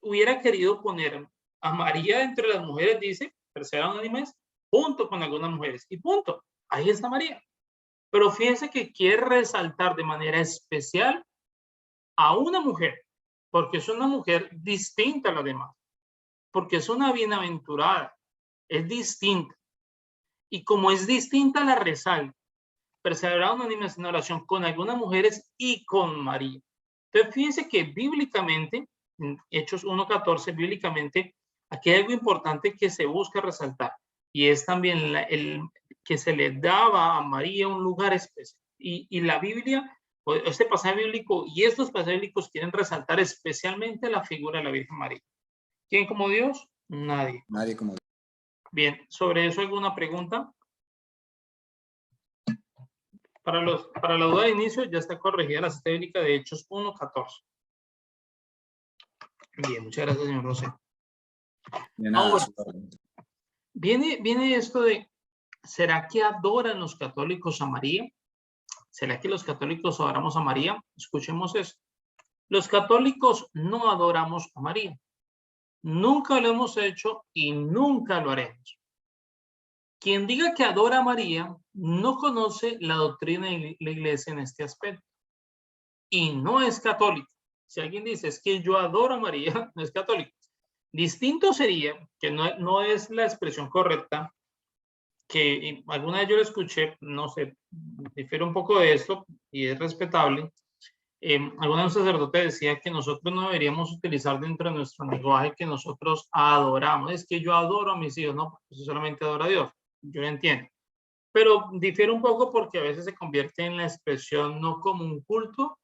hubiera querido poner a María entre las mujeres, dice, perseveran unánimes, junto con algunas mujeres. Y punto. Ahí está María. Pero fíjense que quiere resaltar de manera especial a una mujer, porque es una mujer distinta a las demás, porque es una bienaventurada, es distinta. Y como es distinta, la resalta. Perseveraron unánimes en oración con algunas mujeres y con María. Entonces, fíjense que bíblicamente, en Hechos 1:14, bíblicamente, aquí hay algo importante que se busca resaltar, y es también el que se le daba a María un lugar especial. Y la Biblia, este pasaje bíblico y estos pasajes bíblicos quieren resaltar especialmente la figura de la Virgen María. ¿Quién como Dios? Nadie. Nadie como Dios. Bien, ¿sobre eso alguna pregunta? Para la duda de inicio ya está corregida la cita bíblica de Hechos 1:14. Bien, muchas gracias, señor José. De nada, Ahora, su orden. viene esto de, ¿será que adoran los católicos a María? ¿Será que los católicos adoramos a María? Escuchemos esto. Los católicos no adoramos a María. Nunca lo hemos hecho y nunca lo haremos. Quien diga que adora a María no conoce la doctrina de la iglesia en este aspecto y no es católico. Si alguien dice es que yo adoro a María, no es católico. Distinto sería, que no es la expresión correcta, que alguna vez yo lo escuché, no sé, difiere un poco de esto y es respetable. Alguna vez un sacerdote decía que nosotros no deberíamos utilizar dentro de nuestro lenguaje que nosotros adoramos. Es que yo adoro a mis hijos, no, pues solamente adoro a Dios. Yo lo entiendo. Pero difiere un poco porque a veces se convierte en la expresión no como un culto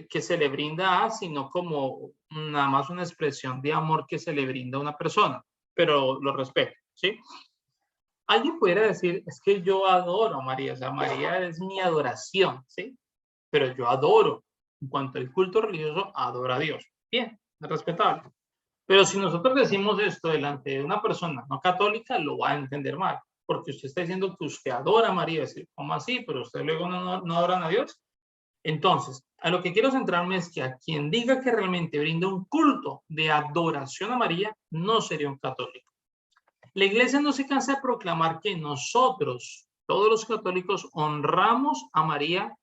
que se le brinda a, sino como nada más una expresión de amor que se le brinda a una persona. Pero lo respeto, ¿sí? Alguien pudiera decir, es que yo adoro a María, o sea, María es mi adoración, ¿sí? Pero yo adoro, en cuanto al culto religioso, adoro a Dios. Bien, es respetable. Pero si nosotros decimos esto delante de una persona no católica, lo va a entender mal, porque usted está diciendo que usted adora a María, es decir, ¿cómo así? Pero usted luego no adoran a Dios. Entonces, a lo que quiero centrarme es que a quien diga que realmente brinda un culto de adoración a María, no sería un católico. La iglesia no se cansa de proclamar que nosotros, todos los católicos, honramos a María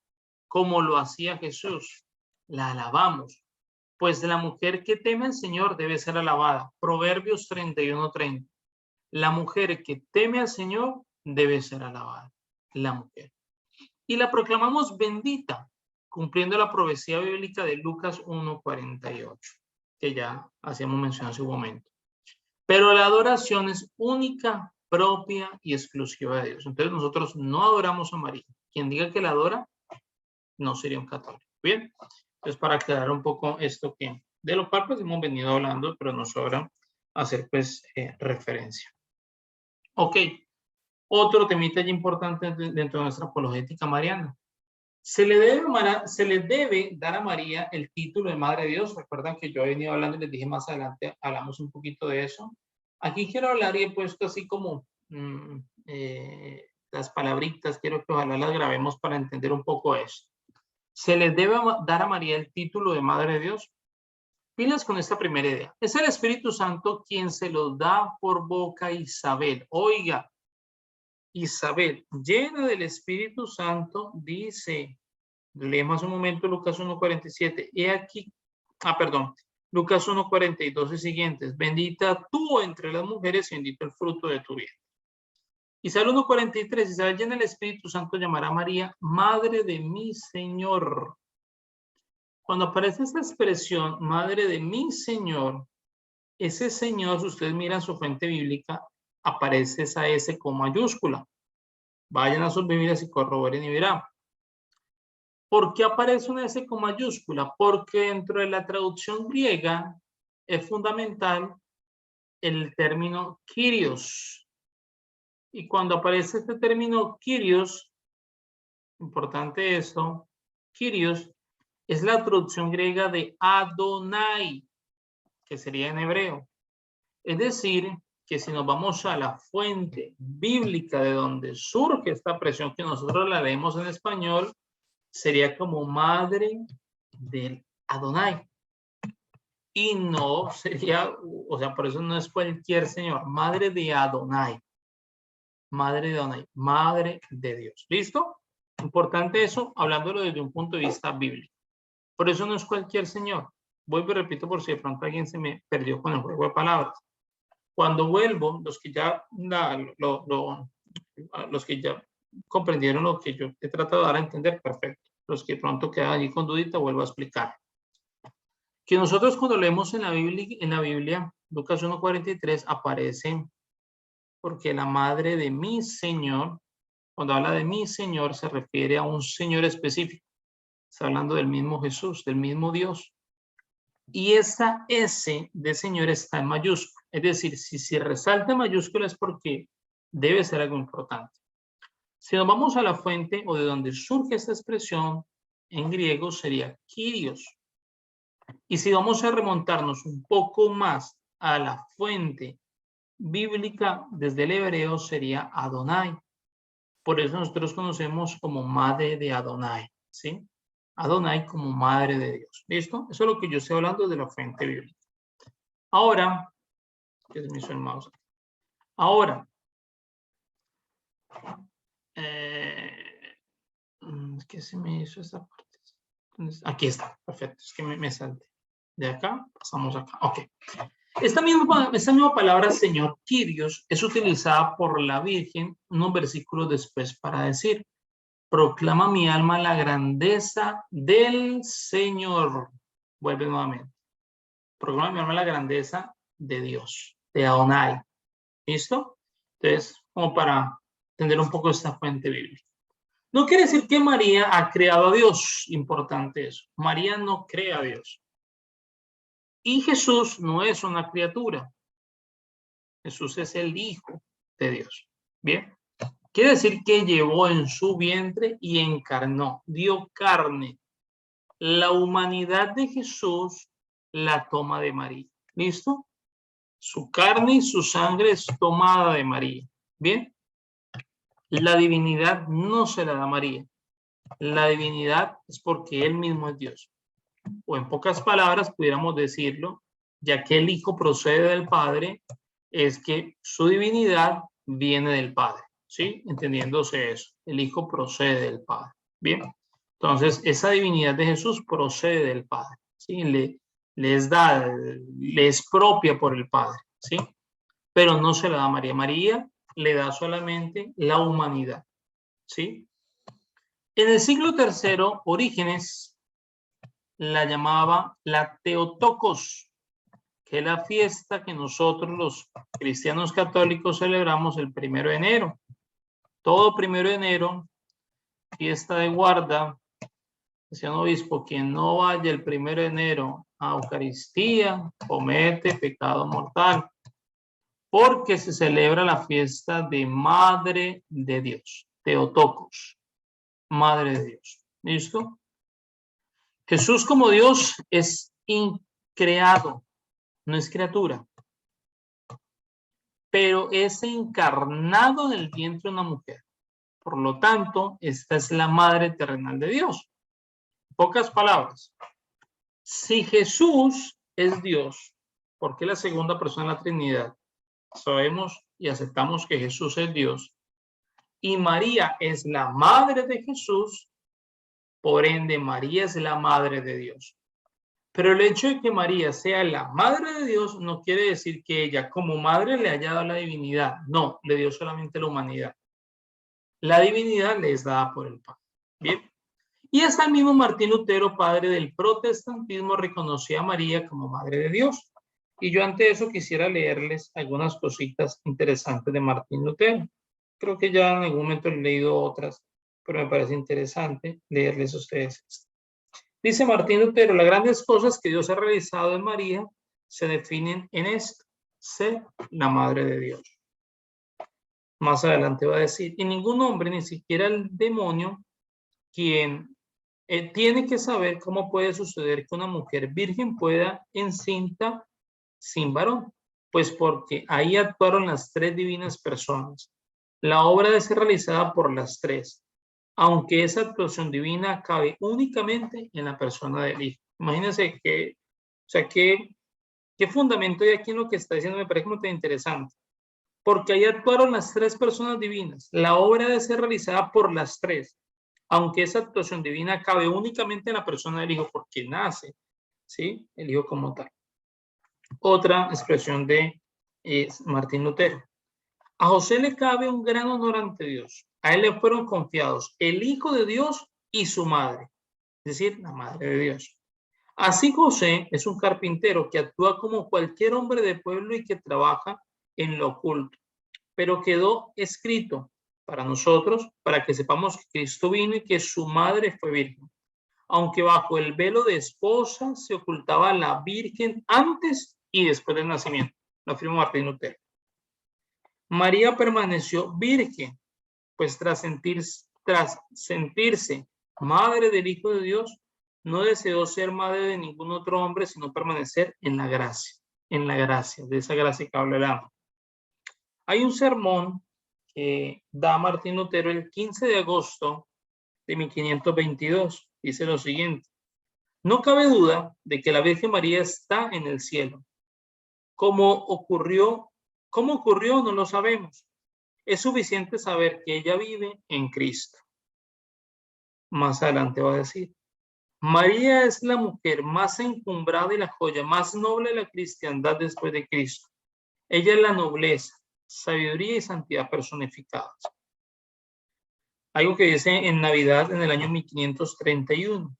como lo hacía Jesús. La alabamos, pues la mujer que teme al Señor debe ser alabada. Proverbios 31:30. La mujer que teme al Señor debe ser alabada. La mujer. Y la proclamamos bendita, cumpliendo la profecía bíblica de Lucas 1:48, que ya hacíamos mención en su momento. Pero la adoración es única, propia y exclusiva de Dios. Entonces nosotros no adoramos a María. Quien diga que la adora, no sería un católico. Bien, entonces para aclarar un poco esto que de lo cual pues hemos venido hablando, pero nos sobra hacer pues referencia. Ok, otro temita ya importante dentro de nuestra apologética mariana. Se le debe dar a María el título de Madre de Dios. Recuerdan que yo he venido hablando y les dije más adelante, hablamos un poquito de eso. Aquí quiero hablar y he puesto así como las palabritas, quiero que ojalá las grabemos para entender un poco esto. ¿Se le debe dar a María el título de Madre de Dios? Pilas con esta primera idea. Es el Espíritu Santo quien se lo da por boca a Isabel. Oiga, Isabel, llena del Espíritu Santo, dice, leemos un momento Lucas 1:47. He aquí, Lucas 1:42 y siguientes. Bendita tú entre las mujeres y bendito el fruto de tu vientre. Isaías 1:43, Isabel llena del Espíritu Santo llamará a María, Madre de mi Señor. Cuando aparece esta expresión, Madre de mi Señor, ese Señor, si ustedes miran su fuente bíblica, aparece esa S con mayúscula. Vayan a sus Biblias y corroboren y verán. ¿Por qué aparece una S con mayúscula? Porque dentro de la traducción griega es fundamental el término Kyrios. Y cuando aparece este término Kyrios, importante esto, Kyrios es la traducción griega de Adonai, que sería en hebreo. Es decir, que si nos vamos a la fuente bíblica de donde surge esta expresión que nosotros la leemos en español, sería como Madre del Adonai. Y no sería, o sea, por eso no es cualquier señor, Madre de Adonai. Madre de Adonai, Madre de Dios. ¿Listo? Importante eso, hablándolo desde un punto de vista bíblico. Por eso no es cualquier señor. Vuelvo y repito por si de pronto alguien se me perdió con el juego de palabras. Cuando vuelvo, los que ya comprendieron lo que yo he tratado de dar a entender, perfecto. Los que pronto quedan allí con dudita, vuelvo a explicar. que nosotros cuando leemos en la Biblia Lucas 1:43 aparece porque la madre de mi Señor, cuando habla de mi Señor, se refiere a un Señor específico. Está hablando del mismo Jesús, del mismo Dios. Y esa S de Señor está en mayúscula. Es decir, si se resalta en mayúscula es porque debe ser algo importante. Si nos vamos a la fuente o de donde surge esta expresión, en griego sería Kyrios. Y si vamos a remontarnos un poco más a la fuente bíblica desde el hebreo sería Adonai. Por eso nosotros conocemos como madre de Adonai, ¿sí? Adonai como madre de Dios. ¿Listo? Eso es lo que yo estoy hablando de la fuente bíblica. Ahora, ¿qué se me hizo el mouse? Ahora, ¿qué se me hizo esta parte? Aquí está, perfecto. Es que me salté. De acá, pasamos acá. Ok. Esta misma palabra, Señor, Kyrios, es utilizada por la Virgen unos versículos después para decir: proclama mi alma la grandeza del Señor. Vuelve nuevamente. Proclama mi alma la grandeza de Dios, de Adonai. ¿Listo? Entonces, como para entender un poco esta fuente bíblica. No quiere decir que María ha creado a Dios. Importante eso. María no crea a Dios. Y Jesús no es una criatura. Jesús es el Hijo de Dios. Bien. Quiere decir que llevó en su vientre y encarnó, dio carne. La humanidad de Jesús la toma de María. ¿Listo? Su carne y su sangre es tomada de María. Bien. La divinidad no se la da María. La divinidad es porque él mismo es Dios. O en pocas palabras pudiéramos decirlo, ya que el Hijo procede del Padre, es que su divinidad viene del Padre, ¿sí? Entendiéndose eso, el Hijo procede del Padre, ¿bien? Entonces, esa divinidad de Jesús procede del Padre, ¿sí? Le es propia por el Padre, ¿sí? Pero no se la da a María. María le da solamente la humanidad, ¿sí? En el siglo III, Orígenes la llamaba la Theotokos, que es la fiesta que nosotros los cristianos católicos celebramos el 1 de enero. Todo 1 de enero, fiesta de guarda. Decía un obispo: quien no vaya el 1 de enero a Eucaristía comete pecado mortal, porque se celebra la fiesta de Madre de Dios, Theotokos, Madre de Dios. ¿Listo? Jesús como Dios es increado, no es criatura, pero es encarnado en el vientre de una mujer. Por lo tanto, esta es la madre terrenal de Dios. Pocas palabras. Si Jesús es Dios, ¿por qué la segunda persona de la Trinidad? Sabemos y aceptamos que Jesús es Dios y María es la madre de Jesús. Por ende, María es la madre de Dios. Pero el hecho de que María sea la madre de Dios no quiere decir que ella como madre le haya dado la divinidad. No, le dio solamente la humanidad. La divinidad le es dada por el Padre. Bien. Y hasta el mismo Martín Lutero, padre del protestantismo, reconocía a María como madre de Dios. Y yo ante eso quisiera leerles algunas cositas interesantes de Martín Lutero. Creo que ya en algún momento he leído otras, pero me parece interesante leerles a ustedes. Dice Martín Lutero: las grandes cosas que Dios ha realizado en María se definen en esto: ser la madre de Dios. Más adelante va a decir: y ningún hombre, ni siquiera el demonio, quien tiene que saber cómo puede suceder que una mujer virgen pueda encinta sin varón, pues porque ahí actuaron las tres divinas personas. La obra debe ser realizada por las tres, aunque esa actuación divina cabe únicamente en la persona del Hijo. Imagínense que, o sea, qué fundamento hay aquí en lo que está diciendo. Me parece muy interesante. Porque ahí actuaron las tres personas divinas. La obra debe ser realizada por las tres, aunque esa actuación divina cabe únicamente en la persona del Hijo, porque nace, ¿sí? El Hijo como tal. Otra expresión de Martín Lutero: a José le cabe un gran honor ante Dios. A él le fueron confiados el Hijo de Dios y su madre, es decir, la Madre de Dios. Así José es un carpintero que actúa como cualquier hombre de pueblo y que trabaja en lo oculto, pero quedó escrito para nosotros, para que sepamos que Cristo vino y que su madre fue virgen, aunque bajo el velo de esposa se ocultaba la virgen antes y después del nacimiento. Lo afirma Martín Lutero. María permaneció virgen, pues tras sentirse madre del Hijo de Dios, no deseó ser madre de ningún otro hombre, sino permanecer en la gracia, de esa gracia que hablará. Hay un sermón que da Martín Lutero el 15 de agosto de 1522. Dice lo siguiente: no cabe duda de que la Virgen María está en el cielo. ¿Cómo ocurrió no lo sabemos. Es suficiente saber que ella vive en Cristo. Más adelante va a decir: María es la mujer más encumbrada y la joya más noble de la cristiandad después de Cristo. Ella es la nobleza, sabiduría y santidad personificadas. Algo que dice en Navidad en el año 1531.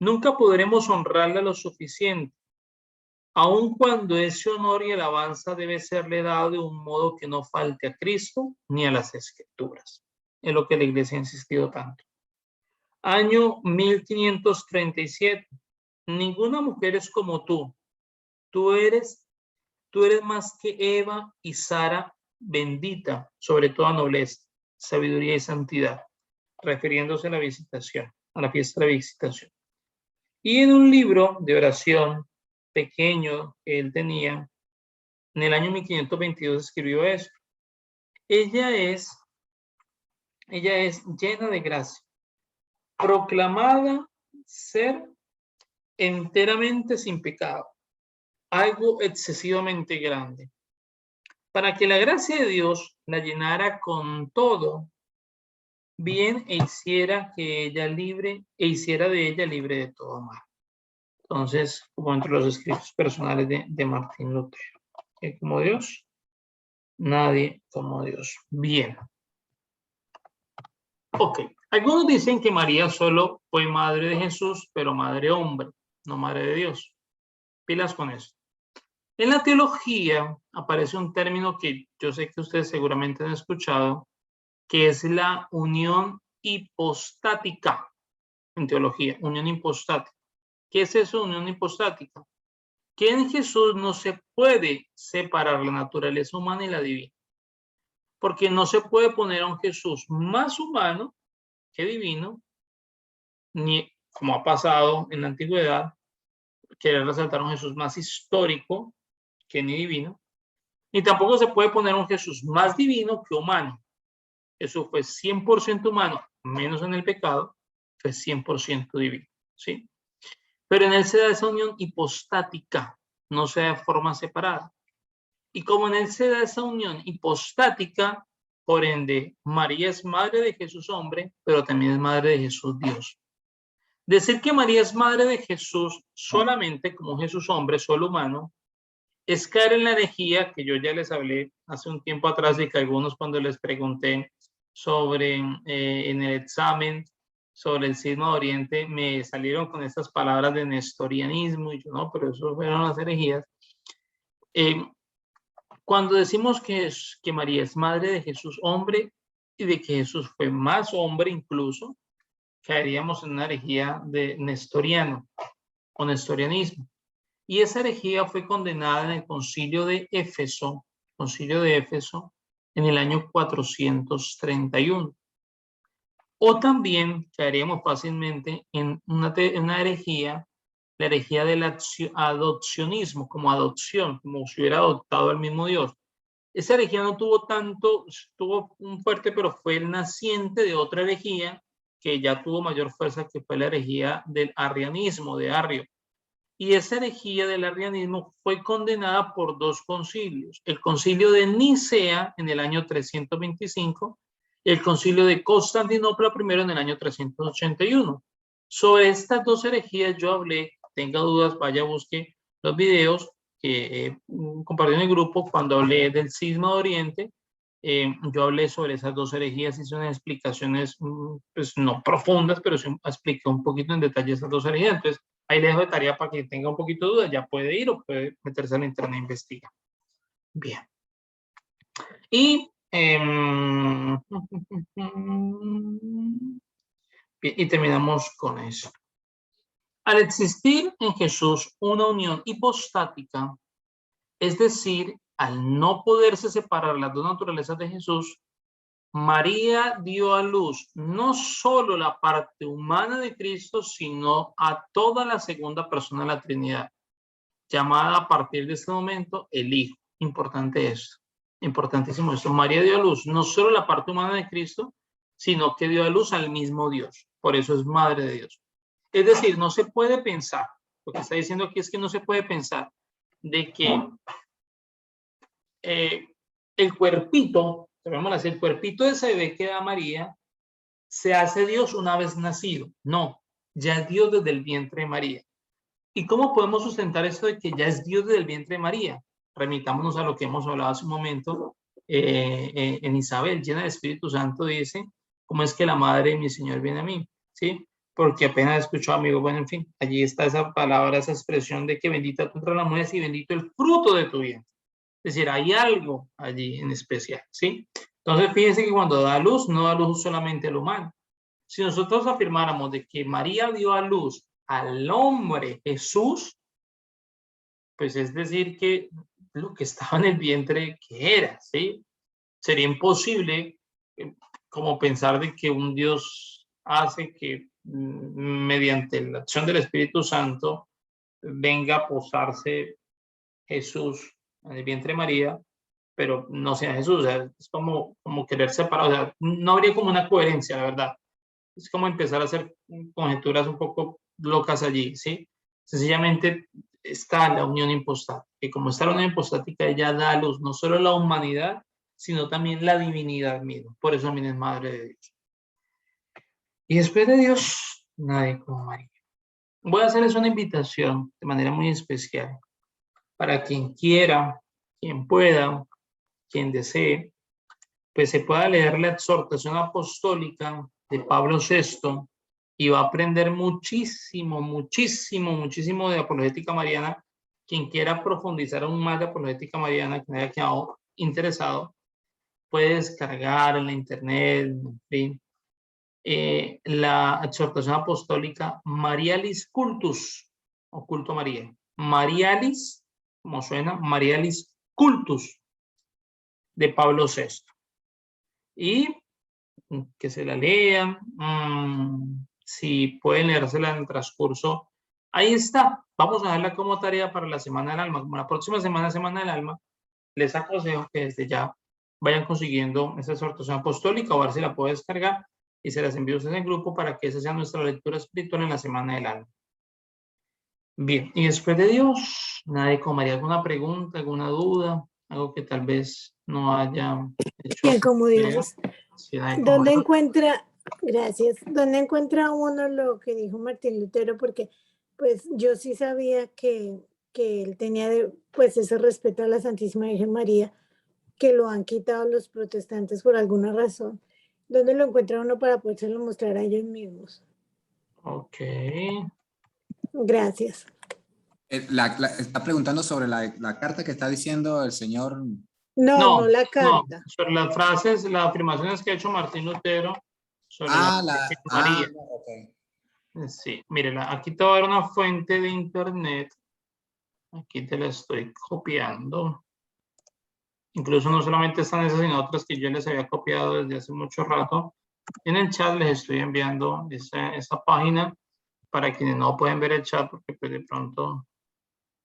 Nunca podremos honrarla lo suficiente, aun cuando ese honor y alabanza debe serle dado de un modo que no falte a Cristo ni a las Escrituras. Es lo que la Iglesia ha insistido tanto. Año 1537. Ninguna mujer es como tú. Tú eres más que Eva y Sara, bendita, sobre toda nobleza, sabiduría y santidad, refiriéndose a la visitación, a la fiesta de la visitación. Y en un libro de oración pequeño que él tenía, en el año 1522 escribió eso. Ella es llena de gracia, proclamada ser enteramente sin pecado, algo excesivamente grande, para que la gracia de Dios la llenara con todo bien e hiciera de ella libre de todo mal. Entonces, como entre los escritos personales de Martín Lutero, que como Dios, nadie como Dios. Bien. Ok. Algunos dicen que María solo fue madre de Jesús, pero madre hombre, no madre de Dios. Pilas con eso. En la teología aparece un término que yo sé que ustedes seguramente han escuchado, que es la unión hipostática. En teología, unión hipostática. ¿Qué es eso, unión hipostática? Que en Jesús no se puede separar la naturaleza humana y la divina, porque no se puede poner a un Jesús más humano que divino, ni como ha pasado en la antigüedad, querer resaltar a un Jesús más histórico que ni divino, ni tampoco se puede poner a un Jesús más divino que humano. Jesús fue 100% humano, menos en el pecado, fue 100% divino, ¿sí? Pero en él se da esa unión hipostática, no se da de forma separada. Y como en él se da esa unión hipostática, por ende, María es madre de Jesús hombre, pero también es madre de Jesús Dios. Decir que María es madre de Jesús solamente como Jesús hombre, solo humano, es caer en la herejía que yo ya les hablé hace un tiempo atrás y que algunos cuando les pregunté sobre en el examen sobre el cisma de Oriente me salieron con estas palabras de nestorianismo y yo no, pero eso fueron las herejías. Cuando decimos que María es madre de Jesús hombre y de que Jesús fue más hombre incluso, caeríamos en una herejía de nestoriano o nestorianismo. Y esa herejía fue condenada en el concilio de Éfeso en el año 431. O también caeríamos fácilmente en una herejía, la herejía del adopcionismo, como adopción, como si hubiera adoptado al mismo Dios. Esa herejía no tuvo tanto, tuvo un fuerte, pero fue el naciente de otra herejía que ya tuvo mayor fuerza, que fue la herejía del arrianismo, de Arrio. Y esa herejía del arrianismo fue condenada por dos concilios. El concilio de Nicea en el año 325 y el concilio de Constantinopla primero en el año 381. Sobre estas dos herejías yo hablé, tenga dudas, vaya, busque los videos que compartí en el grupo cuando hablé del cisma de Oriente. Yo hablé sobre esas dos herejías, hice unas explicaciones pues no profundas, pero sí expliqué un poquito en detalle esas dos herejías. Entonces, Ahí le dejo de tarea para que tenga un poquito de duda, ya puede ir o puede meterse en internet e investigar. Bien. Y, bien, y terminamos con eso. Al existir en Jesús una unión hipostática, es decir, al no poderse separar las dos naturalezas de Jesús, María dio a luz no solo la parte humana de Cristo, sino a toda la segunda persona de la Trinidad, llamada a partir de este momento el Hijo. Importante esto, importantísimo esto. María dio a luz no solo la parte humana de Cristo, sino que dio a luz al mismo Dios. Por eso es Madre de Dios. Es decir, no se puede pensar, lo que está diciendo aquí es que no se puede pensar de que el cuerpito, llamémoslo el cuerpito de ese bebé que da María, se hace Dios una vez nacido. No, ya es Dios desde el vientre de María. ¿Y cómo podemos sustentar esto de que ya es Dios desde el vientre de María? Remitámonos a lo que hemos hablado hace un momento en Isabel, llena del Espíritu Santo, dice, ¿cómo es que la madre de mi Señor viene a mí? ¿Sí? Porque apenas escuchó, amigo, bueno, en fin, allí está esa palabra, esa expresión de que bendita tú entre las mujeres y bendito el fruto de tu vientre. Es decir, hay algo allí en especial, ¿sí? Entonces, fíjense que cuando da luz, no da luz solamente al humano. Si nosotros afirmáramos de que María dio a luz al hombre Jesús, pues es decir que lo que estaba en el vientre, ¿qué era? ¿Sí? Sería imposible como pensar de que un Dios hace que mediante la acción del Espíritu Santo venga a posarse Jesús en el vientre de María, pero no sea Jesús. O sea, es como querer separar, o sea, no habría como una coherencia, la verdad. Es como empezar a hacer conjeturas un poco locas allí, ¿sí? Sencillamente está la unión hipostática, y como está la unión hipostática, ella da a luz no solo la humanidad, sino también la divinidad misma. Por eso también es Madre de Dios. Y después de Dios, nadie como María. Voy a hacerles una invitación de manera muy especial para quien quiera, quien pueda, quien desee, pues se pueda leer la exhortación apostólica de Pablo VI y va a aprender muchísimo, muchísimo, muchísimo de apologética mariana. Quien quiera profundizar aún más de apologética mariana, quien haya quedado interesado, puede descargar en la internet, en fin, la exhortación apostólica Marialis Cultus, o culto a María. Marialis, como suena, Marialis Cultus, de Pablo VI. Y que se la lean, si pueden leérsela en el transcurso, ahí está. Vamos a darla como tarea para la Semana del Alma. Como la próxima semana, Semana del Alma, les aconsejo que desde ya vayan consiguiendo esa exhortación apostólica o a ver si la puedo descargar y se las envío en el grupo para que esa sea nuestra lectura espiritual en la Semana del Alma. Bien, y después de Dios, nadie como María, alguna pregunta, alguna duda, algo que tal vez no haya hecho. Bien, como dices, Sí, ¿dónde encuentra, gracias, dónde encuentra uno lo que dijo Martín Lutero? Porque pues yo sí sabía que él tenía pues ese respeto a la Santísima Virgen María, que lo han quitado los protestantes por alguna razón. ¿Dónde lo encuentra uno para podérselo mostrar a ellos mismos? Ok. Gracias. Está preguntando sobre la carta que está diciendo el señor. No, la carta. No, sobre las frases, las afirmaciones que ha hecho Martín Lutero sobre María. Okay. Sí, mire, aquí te voy a dar una fuente de internet. Aquí te la estoy copiando. Incluso no solamente están esas, sino otras que yo les había copiado desde hace mucho rato. En el chat les estoy enviando esa página para quienes no pueden ver el chat porque pues, de pronto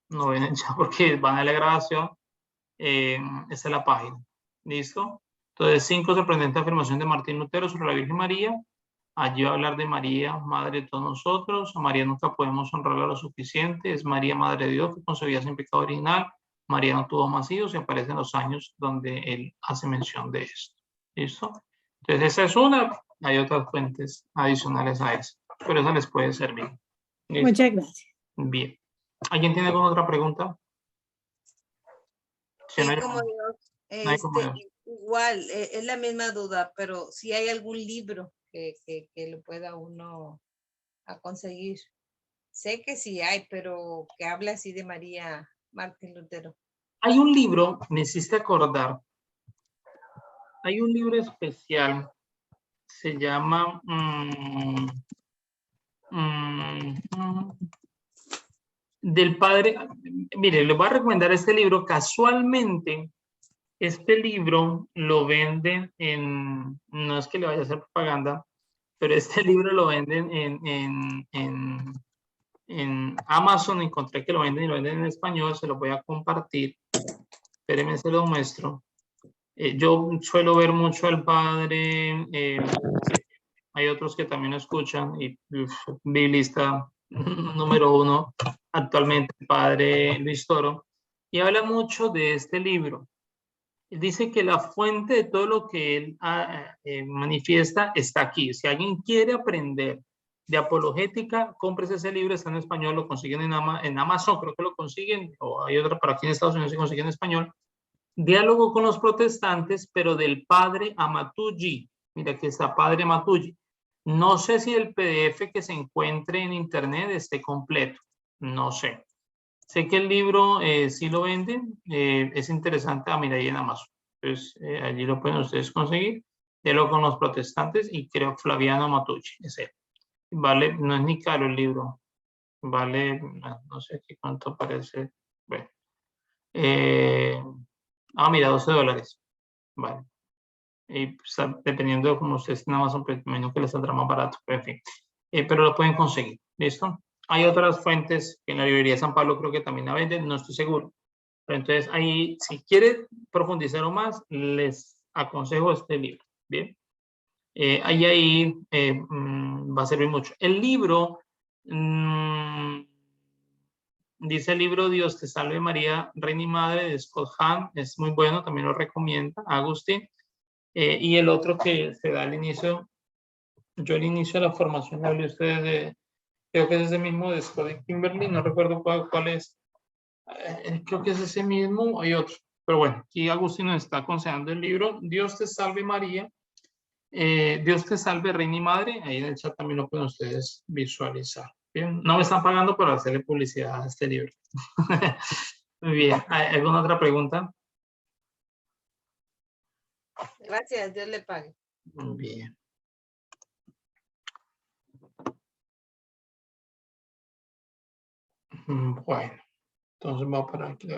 no ven el chat porque van a la grabación. Esta es la página. ¿Listo? Entonces, 5 sorprendentes afirmaciones de Martín Lutero sobre la Virgen María. Allí va a hablar de María, Madre de todos nosotros. A María nunca podemos honrarla lo suficiente. Es María, Madre de Dios, que concebía sin pecado original. María no tuvo más hijos y aparecen los años donde él hace mención de esto. ¿Listo? Entonces, esa es una. Hay otras fuentes adicionales a esa, pero esa les puede servir. ¿Listo? Muchas gracias. Bien. ¿Alguien tiene alguna otra pregunta? Sí, como Dios, igual, es la misma duda, pero si hay algún libro que lo pueda uno a conseguir. Sé que sí hay, pero que habla así de María Martín Lutero. Hay un libro, me hiciste acordar, hay un libro especial, se llama del padre, mire, le voy a recomendar este libro. Casualmente, este libro lo venden en, no es que le vaya a hacer propaganda, pero este libro lo venden en Amazon. Encontré que lo venden y lo venden en español, se lo voy a compartir. Espérenme, se lo muestro. Yo suelo ver mucho al padre, hay otros que también lo escuchan, y biblista número 1 actualmente, el padre Luis Toro, y habla mucho de este libro. Dice que la fuente de todo lo que él manifiesta está aquí. Si alguien quiere aprender de apologética, cómprese ese libro, está en español, lo consiguen en Amazon, creo que lo consiguen, o hay otra, para aquí en Estados Unidos se consigue en español. Diálogo con los protestantes, pero del padre Amatulli. Mira, aquí está padre Amatulli. No sé si el PDF que se encuentre en internet esté completo, no sé. Sé que el libro sí lo venden, es interesante. Mira, ahí en Amazon. Entonces, allí lo pueden ustedes conseguir. Diálogo con los protestantes, y creo Flaviano Amatulli, es él. Vale, no es ni caro el libro, vale, no sé qué cuánto parece. Bueno. Mira, $12. Vale. Y pues, dependiendo de cómo ustedes en Amazon, pues menos que les saldrá más barato, pero en fin. Pero lo pueden conseguir, ¿listo? Hay otras fuentes que en la librería de San Pablo creo que también la venden, no estoy seguro. Pero entonces ahí, si quieren profundizar o más, les aconsejo este libro, ¿bien? Ahí va a servir mucho. El libro, dice el libro Dios te salve María, Reina y Madre, de Scott Hahn, es muy bueno, también lo recomienda Agustín. Y el otro que se da al inicio, yo al inicio de la formación hablé a ustedes de, creo que es ese mismo de Scott y Kimberly, no recuerdo cuál es, creo que es ese mismo, hay otro, pero bueno, aquí Agustín nos está aconsejando el libro Dios te salve María, Dios te salve Reina y Madre. Ahí en el chat también lo pueden ustedes visualizar. Bien, no me están pagando por hacerle publicidad a este libro. Muy bien, ¿hay alguna otra pregunta? Gracias, Dios le pague. Muy bien. Bueno, entonces vamos para aquí.